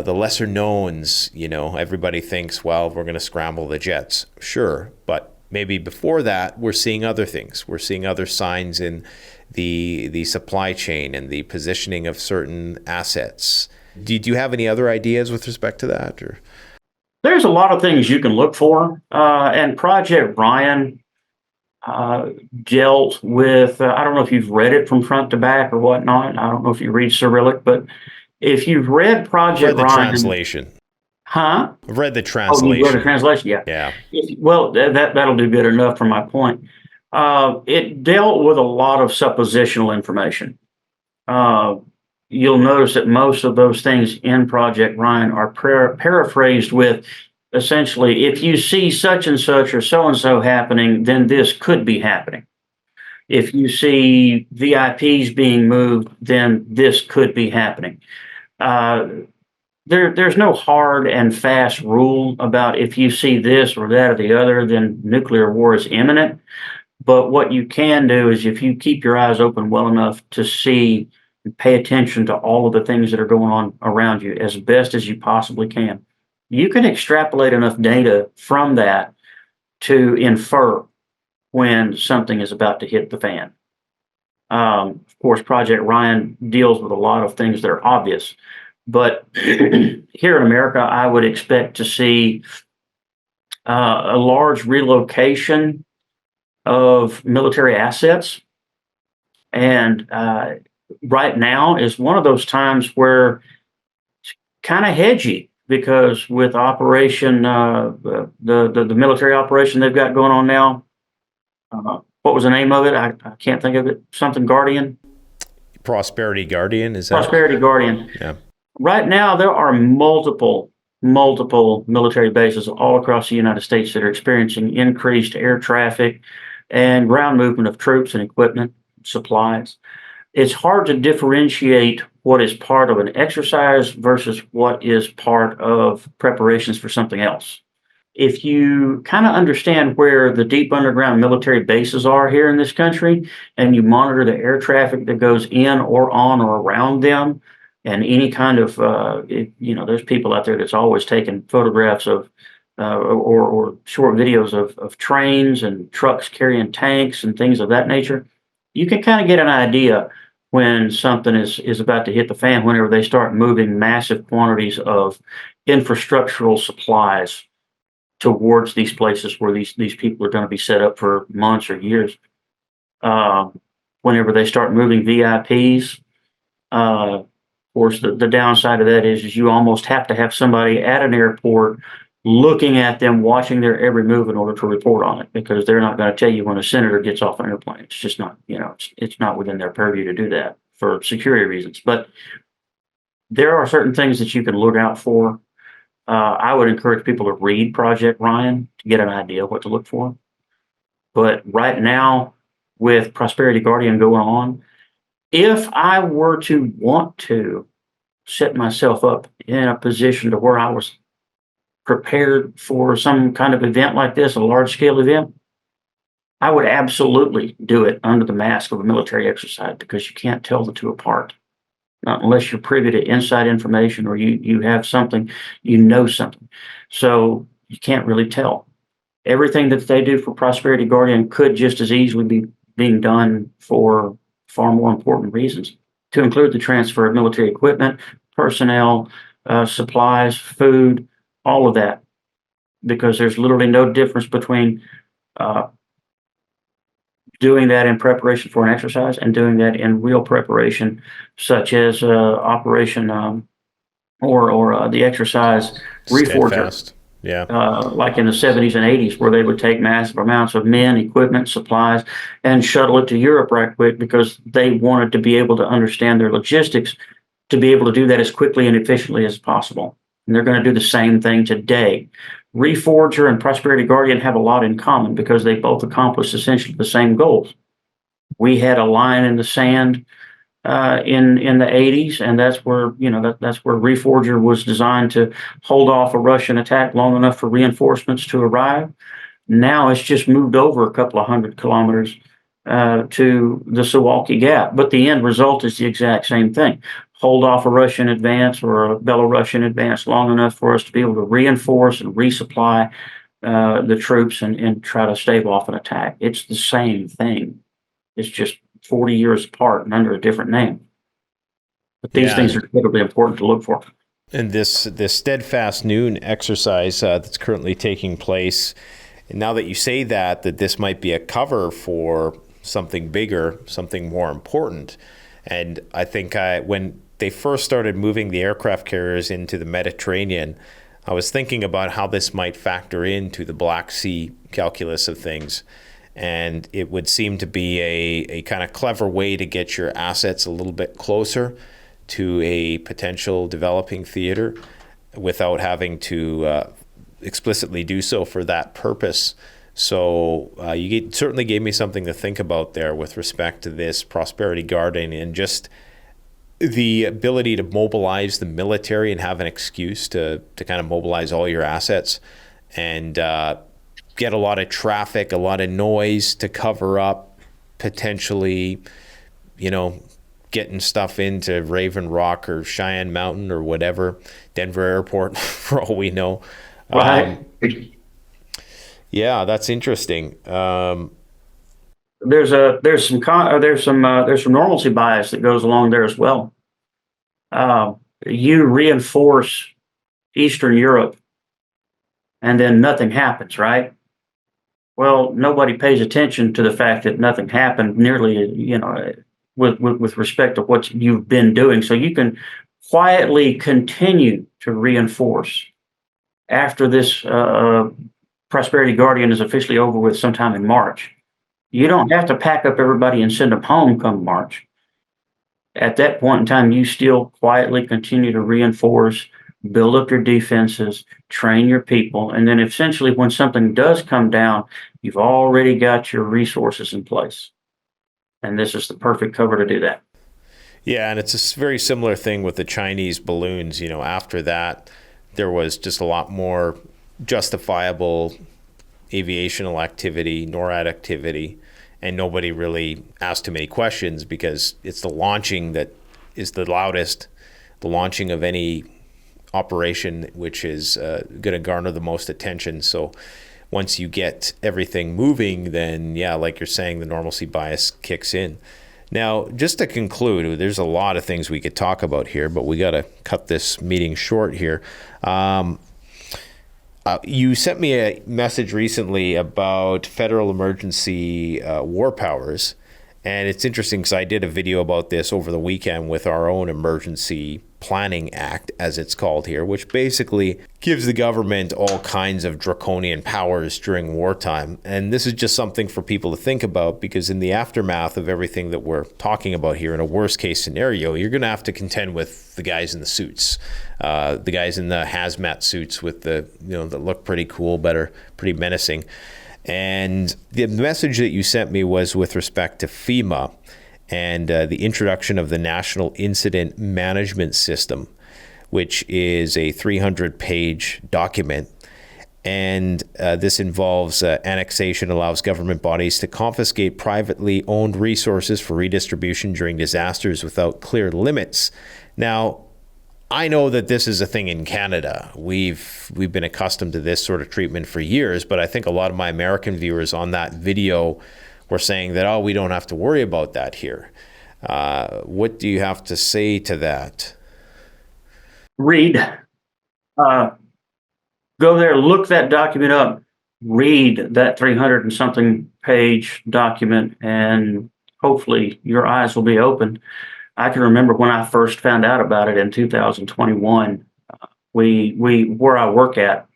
the lesser knowns. Everybody thinks, well, we're going to scramble the jets, sure, but maybe before that we're seeing other things. We're seeing other signs in the supply chain and the positioning of certain assets. Do you have any other ideas with respect to that? Or There's a lot of things you can look for, and Project Ryan dealt with. I don't know if you've read it from front to back or whatnot. I don't know if you read Cyrillic, but if you've read I've Project read the Ryan, translation. huh? I've read the Oh, you read a translation. translation? Yeah. Yeah. Well, that'll do good enough for my point. It dealt with a lot of suppositional information. Uh, you'll notice that most of those things in Project Ryan are paraphrased with, essentially, if you see such and such or so and so happening, then this could be happening. If you see VIPs being moved, then this could be happening. Uh, there's no hard and fast rule about if you see this or that or the other, then nuclear war is imminent. But what you can do is, if you keep your eyes open well enough to see and pay attention to all of the things that are going on around you as best as you possibly can, you can extrapolate enough data from that to infer when something is about to hit the fan. Of course, Project Ryan deals with a lot of things that are obvious, but here in America, I would expect to see a large relocation of military assets. And right now is one of those times where it's kind of hedgy, because with Operation, the military operation they've got going on now, what was the name of it? I can't think of it. Something Guardian. Prosperity Guardian, is that? Prosperity Guardian. Yeah. Right now, there are multiple military bases all across the United States that are experiencing increased air traffic and ground movement of troops and equipment, supplies. It's hard to differentiate what is part of an exercise versus what is part of preparations for something else. If you kind of understand where the deep underground military bases are here in this country, and you monitor the air traffic that goes in or on or around them, and any kind of, there's people out there that's always taking photographs of or short videos of trains and trucks carrying tanks and things of that nature. You can kind of get an idea when something is about to hit the fan, whenever they start moving massive quantities of infrastructural supplies towards these places where these people are going to be set up for months or years. Whenever they start moving VIPs, of course, the downside of that is you almost have to have somebody at an airport looking at them, watching their every move in order to report on it, because they're not going to tell you when a senator gets off an airplane. It's just not, it's not within their purview to do that for security reasons. But there are certain things that you can look out for. I would encourage people to read Project Ryan to get an idea of what to look for. But right now, with Prosperity Guardian going on, if I were to want to set myself up in a position to where I was prepared for some kind of event like this, a large scale event, I would absolutely do it under the mask of a military exercise, because you can't tell the two apart. Not unless you're privy to inside information, or you have something, something. So you can't really tell. Everything that they do for Prosperity Guardian could just as easily be being done for far more important reasons, to include the transfer of military equipment, personnel, supplies, food, all of that, because there's literally no difference between uh, doing that in preparation for an exercise and doing that in real preparation, such as Operation or the exercise Reforger, Steadfast. Yeah. like in the 70s and 80s, where they would take massive amounts of men, equipment, supplies, and shuttle it to Europe right quick, because they wanted to be able to understand their logistics to be able to do that as quickly and efficiently as possible. And they're going to do the same thing today. Reforger and Prosperity Guardian have a lot in common, because they both accomplished essentially the same goals. We had a line in the sand in the 80s, and that's where that's where Reforger was designed to hold off a Russian attack long enough for reinforcements to arrive. Now it's just moved over a couple of 100 kilometers to the Suwalki Gap, but the end result is the exact same thing. Hold off a Russian advance or a Belarusian advance long enough for us to be able to reinforce and resupply the troops and try to stave off an attack. It's the same thing. It's just 40 years apart and under a different name. But these things are incredibly important to look for. And this Steadfast Noon exercise that's currently taking place, and now that you say that this might be a cover for something bigger, something more important. And I think when they first started moving the aircraft carriers into the Mediterranean, I was thinking about how this might factor into the Black Sea calculus of things. And it would seem to be a kind of clever way to get your assets a little bit closer to a potential developing theater without having to explicitly do so for that purpose. So you certainly gave me something to think about there with respect to this Prosperity Guardian, and just the ability to mobilize the military and have an excuse to kind of mobilize all your assets and get a lot of traffic, a lot of noise to cover up potentially, getting stuff into Raven Rock or Cheyenne Mountain or whatever, Denver Airport, for all we know. Right. Yeah, that's interesting. There's some normalcy bias that goes along there as well. You reinforce Eastern Europe, and then nothing happens, right? Well, nobody pays attention to the fact that nothing happened nearly, with respect to what you've been doing. So you can quietly continue to reinforce after this Prosperity Guardian is officially over with sometime in March. You don't have to pack up everybody and send them home come March. At that point in time, you still quietly continue to reinforce, build up your defenses, train your people, and then essentially when something does come down, you've already got your resources in place. And this is the perfect cover to do that. Yeah, and it's a very similar thing with the Chinese balloons. After that, there was just a lot more justifiable aviational activity, NORAD activity, and nobody really asked too many questions, because it's the launching that is the loudest, the launching of any operation, which is going to garner the most attention. So once you get everything moving, then yeah, like you're saying, the normalcy bias kicks in. Now, just to conclude, there's a lot of things we could talk about here, but we got to cut this meeting short here. You sent me a message recently about federal emergency war powers, And it's interesting because I did a video about this over the weekend with our own Emergency Planning Act, as it's called here, which basically gives the government all kinds of draconian powers during wartime. And this is just something for people to think about, because in the aftermath of everything that we're talking about here, in a worst case scenario, you're going to have to contend with the guys in the suits, the guys in the hazmat suits with the, that look pretty cool, but are pretty menacing. And the message that you sent me was with respect to FEMA and the introduction of the National Incident Management System, which is a 300-page document. And this involves annexation, allows government bodies to confiscate privately owned resources for redistribution during disasters without clear limits. Now, I know that this is a thing in Canada. We've been accustomed to this sort of treatment for years, but I think a lot of my American viewers on that video were saying that, oh, we don't have to worry about that here. What do you have to say to that? Read. Go there, look that document up, read that 300 and something page document, and hopefully your eyes will be opened. I can remember when I first found out about it in 2021. We where I work at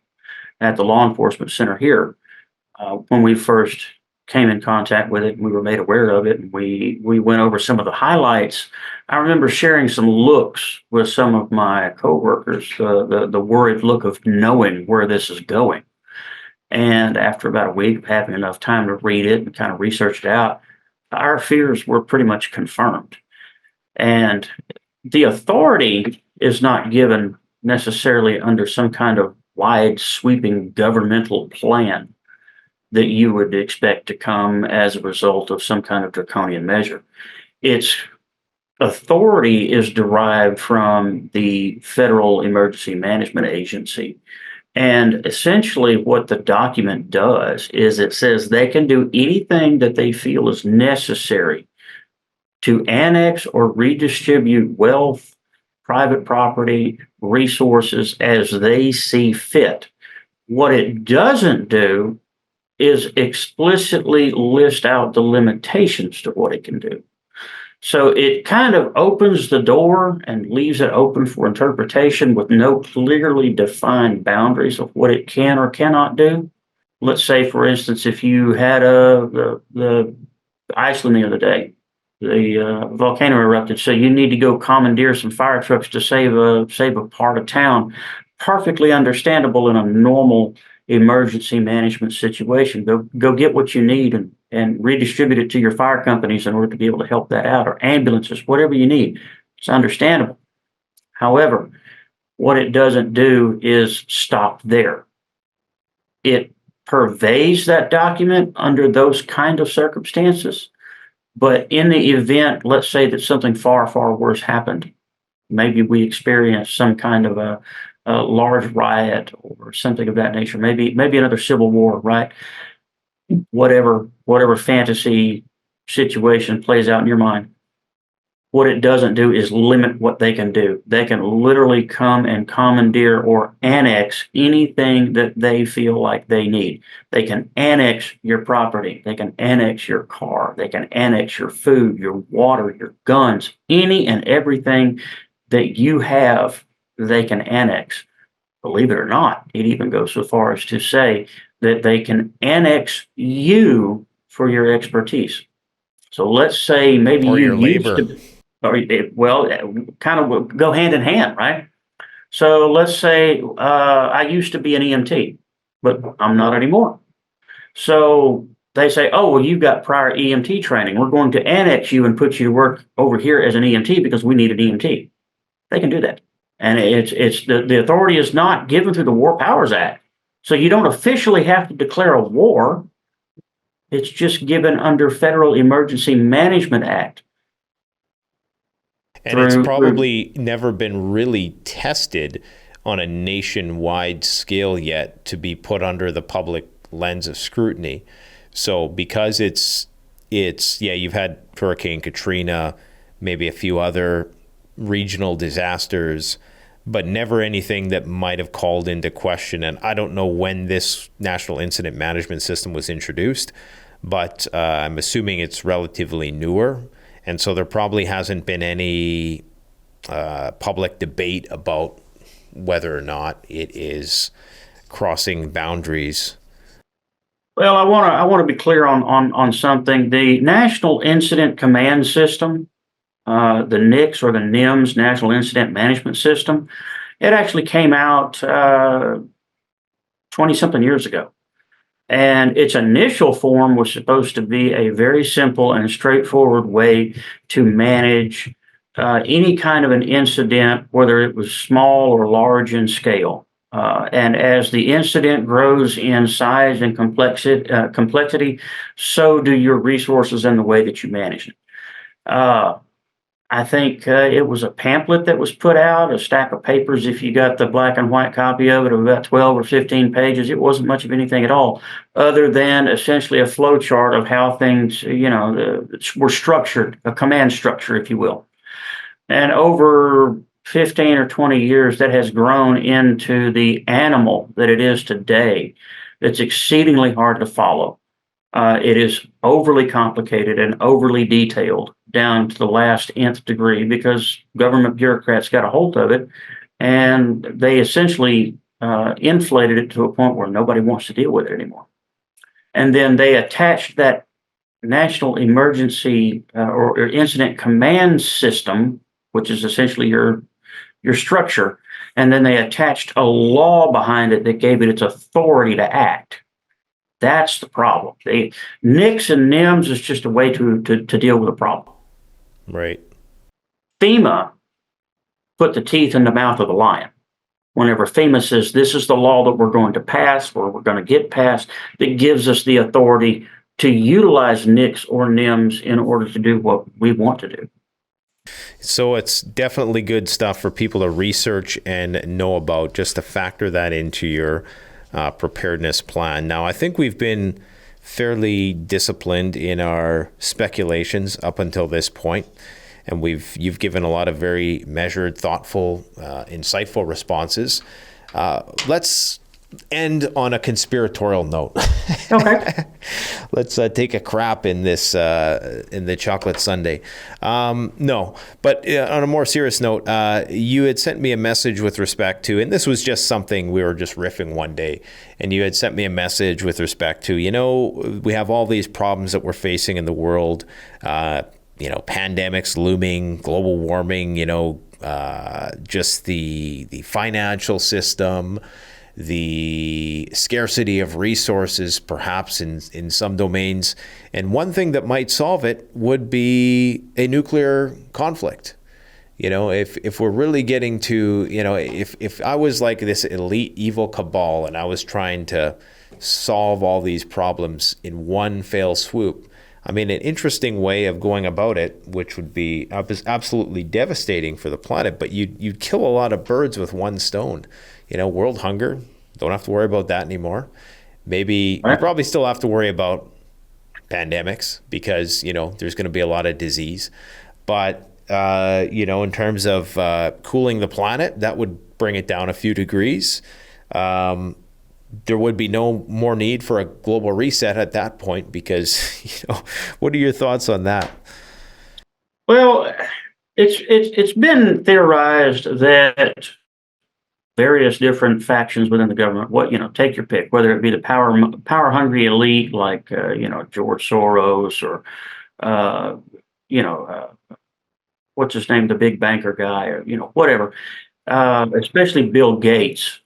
the law enforcement center here, when we first came in contact with it, and we were made aware of it, and we went over some of the highlights. I remember sharing some looks with some of my coworkers, the worried look of knowing where this is going. And after about a week of having enough time to read it and kind of research it out, our fears were pretty much confirmed. And the authority is not given necessarily under some kind of wide sweeping governmental plan that you would expect to come as a result of some kind of draconian measure. Its authority is derived from the Federal Emergency Management Agency. And essentially what the document does is it says they can do anything that they feel is necessary to annex or redistribute wealth, private property, resources as they see fit. What it doesn't do is explicitly list out the limitations to what it can do. So it kind of opens the door and leaves it open for interpretation with no clearly defined boundaries of what it can or cannot do. Let's say, for instance, if you had the Iceland the other day, the volcano erupted, so you need to go commandeer some fire trucks to save a part of town. Perfectly understandable in a normal emergency management situation. Go get what you need and redistribute it to your fire companies in order to be able to help that out, or ambulances, whatever you need. It's understandable. However, what it doesn't do is stop there. It purveys that document under those kind of circumstances. But in the event, let's say that something far, far worse happened, maybe we experienced some kind of a large riot or something of that nature, maybe another civil war, right? Whatever fantasy situation plays out in your mind. What it doesn't do is limit what they can do. They can literally come and commandeer or annex anything that they feel like they need. They can annex your property. They can annex your car. They can annex your food, your water, your guns, any and everything that you have, they can annex. Believe it or not, it even goes so far as to say that they can annex you for your expertise. So let's say maybe Or you your used labor. to, or well, kind of go hand in hand, right? So let's say I used to be an EMT, but I'm not anymore. So they say, oh, well, you've got prior EMT training. We're going to annex you and put you to work over here as an EMT because we need an EMT. They can do that. And it's the authority is not given through the War Powers Act. So you don't officially have to declare a war. It's just given under Federal Emergency Management Act. And it's probably never been really tested on a nationwide scale yet to be put under the public lens of scrutiny. So because it's you've had Hurricane Katrina, maybe a few other regional disasters, but never anything that might have called into question. And I don't know when this National Incident Management System was introduced, but I'm assuming it's relatively newer. And so there probably hasn't been any public debate about whether or not it is crossing boundaries. Well, I want to be clear on something. The National Incident Command System, the NICS or the NIMS, National Incident Management System, it actually came out 20 something years ago. And its initial form was supposed to be a very simple and straightforward way to manage any kind of an incident, whether it was small or large in scale. And as the incident grows in size and complexity, so do your resources and the way that you manage it. I think it was a pamphlet that was put out, a stack of papers. If you got the black and white copy of it, of about 12 or 15 pages, it wasn't much of anything at all, other than essentially a flow chart of how things, were structured, a command structure, if you will. And over 15 or 20 years, that has grown into the animal that it is today. It's exceedingly hard to follow. It is overly complicated and overly detailed down to the last nth degree because government bureaucrats got a hold of it and they essentially inflated it to a point where nobody wants to deal with it anymore. And then they attached that National Emergency or Incident Command System, which is essentially your structure, and then they attached a law behind it that gave it its authority to act. That's the problem. The NICS and NIMS is just a way to deal with a problem. Right. FEMA put the teeth in the mouth of the lion. Whenever FEMA says this is the law that we're going to pass or we're going to get passed, that gives us the authority to utilize NICS or NIMS in order to do what we want to do. So it's definitely good stuff for people to research and know about, just to factor that into your preparedness plan. Now, I think we've been fairly disciplined in our speculations up until this point, and you've given a lot of very measured, thoughtful, insightful responses. Let's end on a conspiratorial note. Okay. Let's take a crap in this in the chocolate sundae. No, but on a more serious note, you had sent me a message with respect to, and this was just something we were just riffing one day, and you had sent me a message with respect to, we have all these problems that we're facing in the world, pandemics looming, global warming, just the financial system, the scarcity of resources, perhaps in some domains. And one thing that might solve it would be a nuclear conflict. If we're really getting to, if I was like this elite evil cabal and I was trying to solve all these problems in one fell swoop, I mean, an interesting way of going about it, which would be absolutely devastating for the planet, but you'd kill a lot of birds with one stone. World hunger, don't have to worry about that anymore. Maybe you probably still have to worry about pandemics because, there's going to be a lot of disease. But, in terms of cooling the planet, that would bring it down a few degrees. There would be no more need for a global reset at that point because, what are your thoughts on that? Well, it's been theorized that various different factions within the government, take your pick, whether it be the power hungry elite like George Soros or what's his name, the big banker guy, or whatever, especially Bill Gates.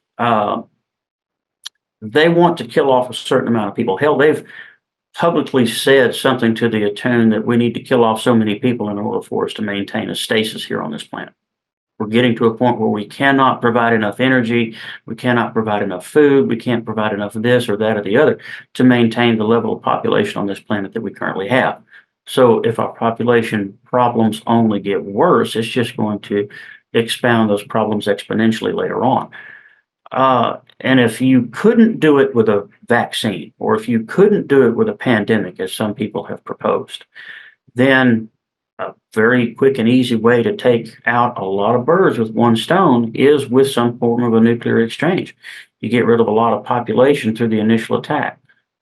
They want to kill off a certain amount of people. Hell, they've publicly said something to the tune that we need to kill off so many people in order for us to maintain a stasis here on this planet. We're getting to a point where we cannot provide enough energy, we cannot provide enough food, we can't provide enough of this or that or the other to maintain the level of population on this planet that we currently have. So if our population problems only get worse, it's just going to expound those problems exponentially later on. And if you couldn't do it with a vaccine, or if you couldn't do it with a pandemic, as some people have proposed, then a very quick and easy way to take out a lot of birds with one stone is with some form of a nuclear exchange. You get rid of a lot of population through the initial attack.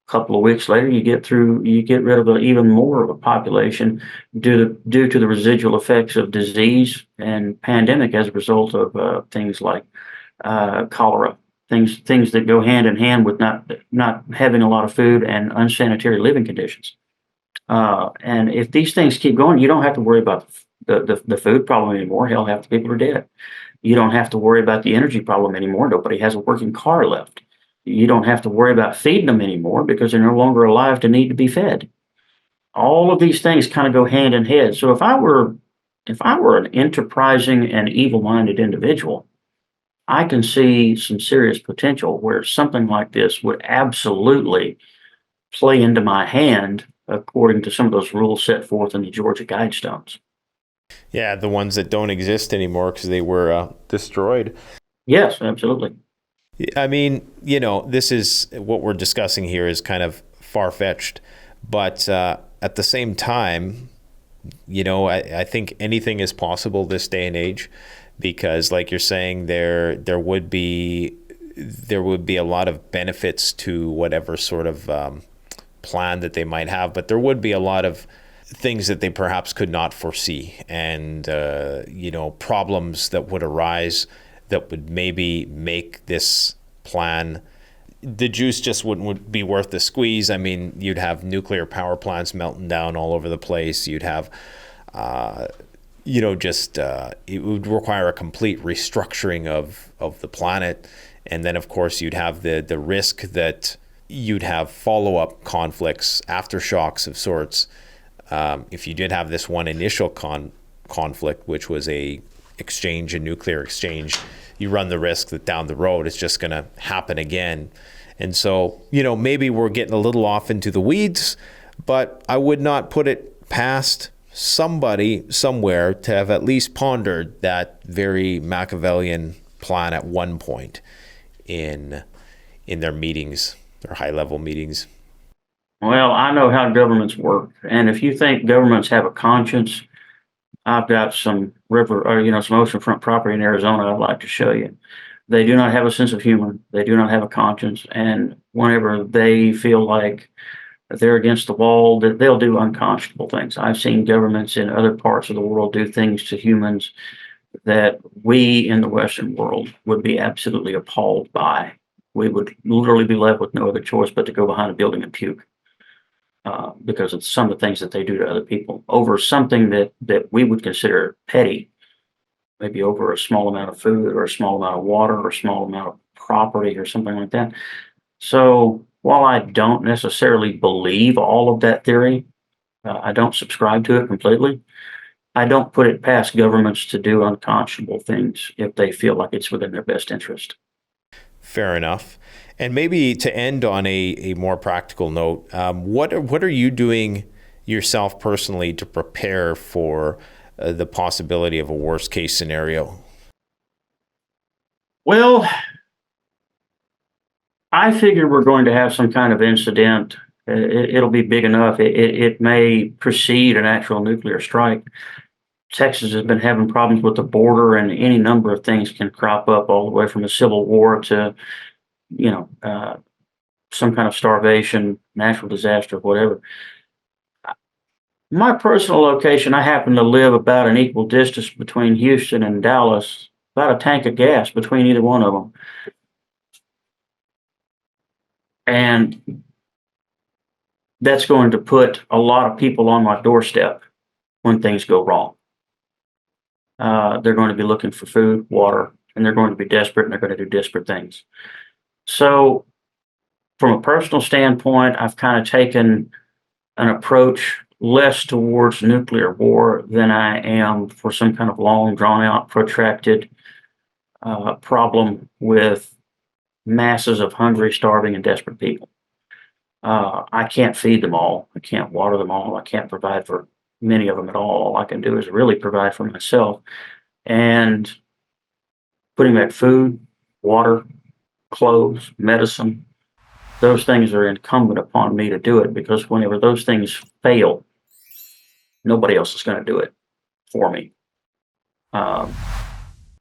couple of weeks later, you get rid of even more of a population due to the residual effects of disease and pandemic as a result of things like cholera, things that go hand in hand with not having a lot of food and unsanitary living conditions. And if these things keep going, you don't have to worry about the food problem anymore. Hell, half the people are dead. You don't have to worry about the energy problem anymore. Nobody has a working car left. You don't have to worry about feeding them anymore because they're no longer alive to need to be fed. All of these things kind of go hand in hand. So if I were an enterprising and evil-minded individual, I can see some serious potential where something like this would absolutely play into my hand according to some of those rules set forth in the Georgia Guidestones. Yeah, the ones that don't exist anymore because they were destroyed. Yes, absolutely. I mean, this is what we're discussing here is kind of far-fetched, but at the same time, I think anything is possible this day and age, because, like you're saying, there would be a lot of benefits to whatever sort of plan that they might have, but there would be a lot of things that they perhaps could not foresee, and problems that would arise that would maybe make this plan, the juice just wouldn't be worth the squeeze. I mean, you'd have nuclear power plants melting down all over the place. You'd have it would require a complete restructuring of the planet. And then, of course, you'd have the risk that you'd have follow-up conflicts, aftershocks of sorts. If you did have this one initial conflict, which was a nuclear exchange, you run the risk that down the road it's just going to happen again. And so, maybe we're getting a little off into the weeds, but I would not put it past somebody somewhere to have at least pondered that very Machiavellian plan at one point in their meetings, their high-level meetings. Well, I know how governments work, and if you think governments have a conscience, I've got some some oceanfront property in Arizona I'd like to show you. They do not have a sense of humor. They do not have a conscience, and whenever they feel like they're against the wall, that they'll do unconscionable things. I've seen governments in other parts of the world do things to humans that we in the Western world would be absolutely appalled by. We would literally be left with no other choice but to go behind a building and puke. Because of some of the things that they do to other people over something that we would consider petty, maybe over a small amount of food or a small amount of water or a small amount of property or something like that. So while I don't necessarily believe all of that theory, I don't subscribe to it completely. I don't put it past governments to do unconscionable things if they feel like it's within their best interest. Fair enough. And maybe to end on a more practical note, what are you doing yourself personally to prepare for the possibility of a worst case scenario? Well, I figure we're going to have some kind of incident. It'll be big enough. It may precede an actual nuclear strike. Texas has been having problems with the border, and any number of things can crop up, all the way from a civil war to, some kind of starvation, natural disaster, whatever. My personal location, I happen to live about an equal distance between Houston and Dallas, about a tank of gas between either one of them. And that's going to put a lot of people on my doorstep when things go wrong. They're going to be looking for food, water, and they're going to be desperate, and they're going to do desperate things. So from a personal standpoint, I've kind of taken an approach less towards nuclear war than I am for some kind of long, drawn-out, protracted problem with masses of hungry, starving, and desperate people. I can't feed them all. I can't water them all. I can't provide for many of them at all. All I can do is really provide for myself. And putting back food, water, clothes, medicine, those things are incumbent upon me to do it, because whenever those things fail, nobody else is going to do it for me.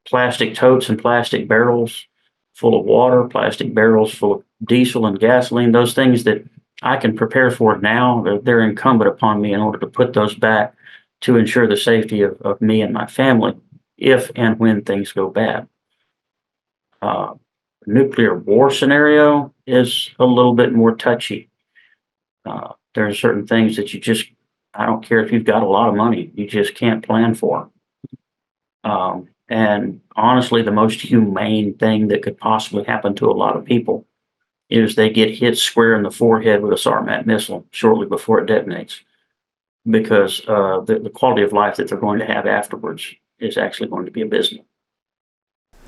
Plastic totes and plastic barrels full of water, plastic barrels full of diesel and gasoline, those things that I can prepare for it now. They're incumbent upon me in order to put those back to ensure the safety of me and my family if and when things go bad. Uh, Nuclear war scenario is a little bit more touchy. There are certain things that I don't care if you've got a lot of money, you just can't plan for. And honestly, the most humane thing that could possibly happen to a lot of people is they get hit square in the forehead with a SARMAT missile shortly before it detonates, because the quality of life that they're going to have afterwards is actually going to be abysmal.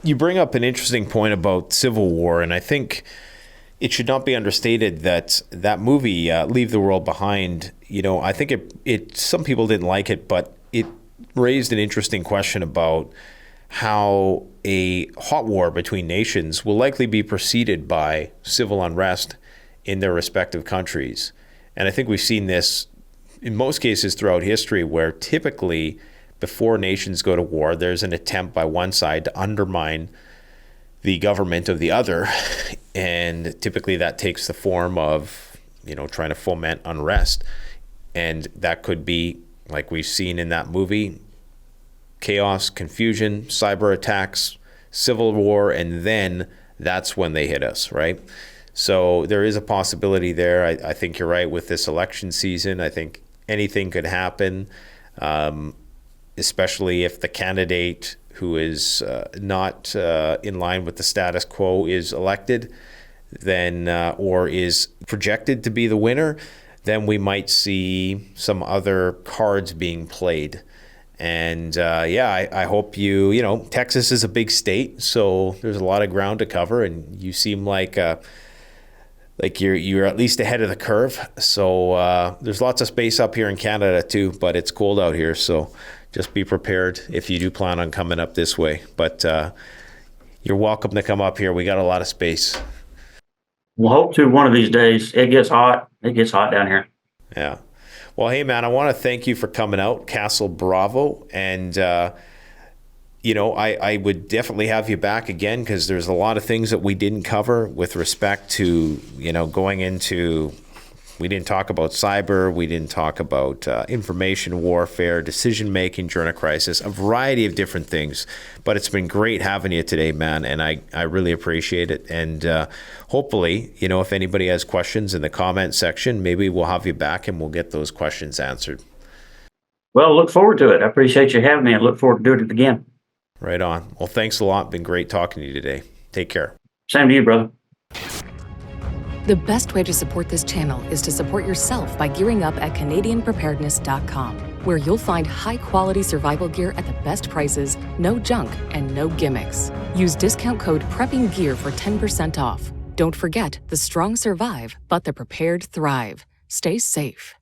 You bring up an interesting point about Civil War, and I think it should not be understated that that movie, Leave the World Behind, I think it some people didn't like it, but it raised an interesting question about how a hot war between nations will likely be preceded by civil unrest in their respective countries. And I think we've seen this in most cases throughout history, where typically before nations go to war, there's an attempt by one side to undermine the government of the other. And typically that takes the form of, trying to foment unrest. And that could be, like we've seen in that movie, chaos, confusion, cyber attacks, civil war, and then that's when they hit us, right? So there is a possibility there. I think you're right with this election season. I think anything could happen, especially if the candidate who is not in line with the status quo is elected, then or is projected to be the winner, then we might see some other cards being played. And I hope Texas is a big state, so there's a lot of ground to cover, and you seem like you're at least ahead of the curve. So there's lots of space up here in Canada too, but it's cold out here, so just be prepared if you do plan on coming up this way. But you're welcome to come up here. We got a lot of space. We'll hope to one of these days. It gets hot. It gets hot down here. Yeah. Well, hey, man, I want to thank you for coming out, Castle Bravo. And, I would definitely have you back again, because there's a lot of things that we didn't cover with respect to, going into, we didn't talk about cyber, we didn't talk about information warfare, decision-making during a crisis, a variety of different things. But it's been great having you today, man, and I really appreciate it. And hopefully, if anybody has questions in the comment section, maybe we'll have you back and we'll get those questions answered. Well, look forward to it. I appreciate you having me, and look forward to doing it again. Right on. Well, thanks a lot. Been great talking to you today. Take care. Same to you, brother. The best way to support this channel is to support yourself by gearing up at CanadianPreparedness.com, where you'll find high-quality survival gear at the best prices, no junk, and no gimmicks. Use discount code PREPPINGGEAR for 10% off. Don't forget, the strong survive, but the prepared thrive. Stay safe.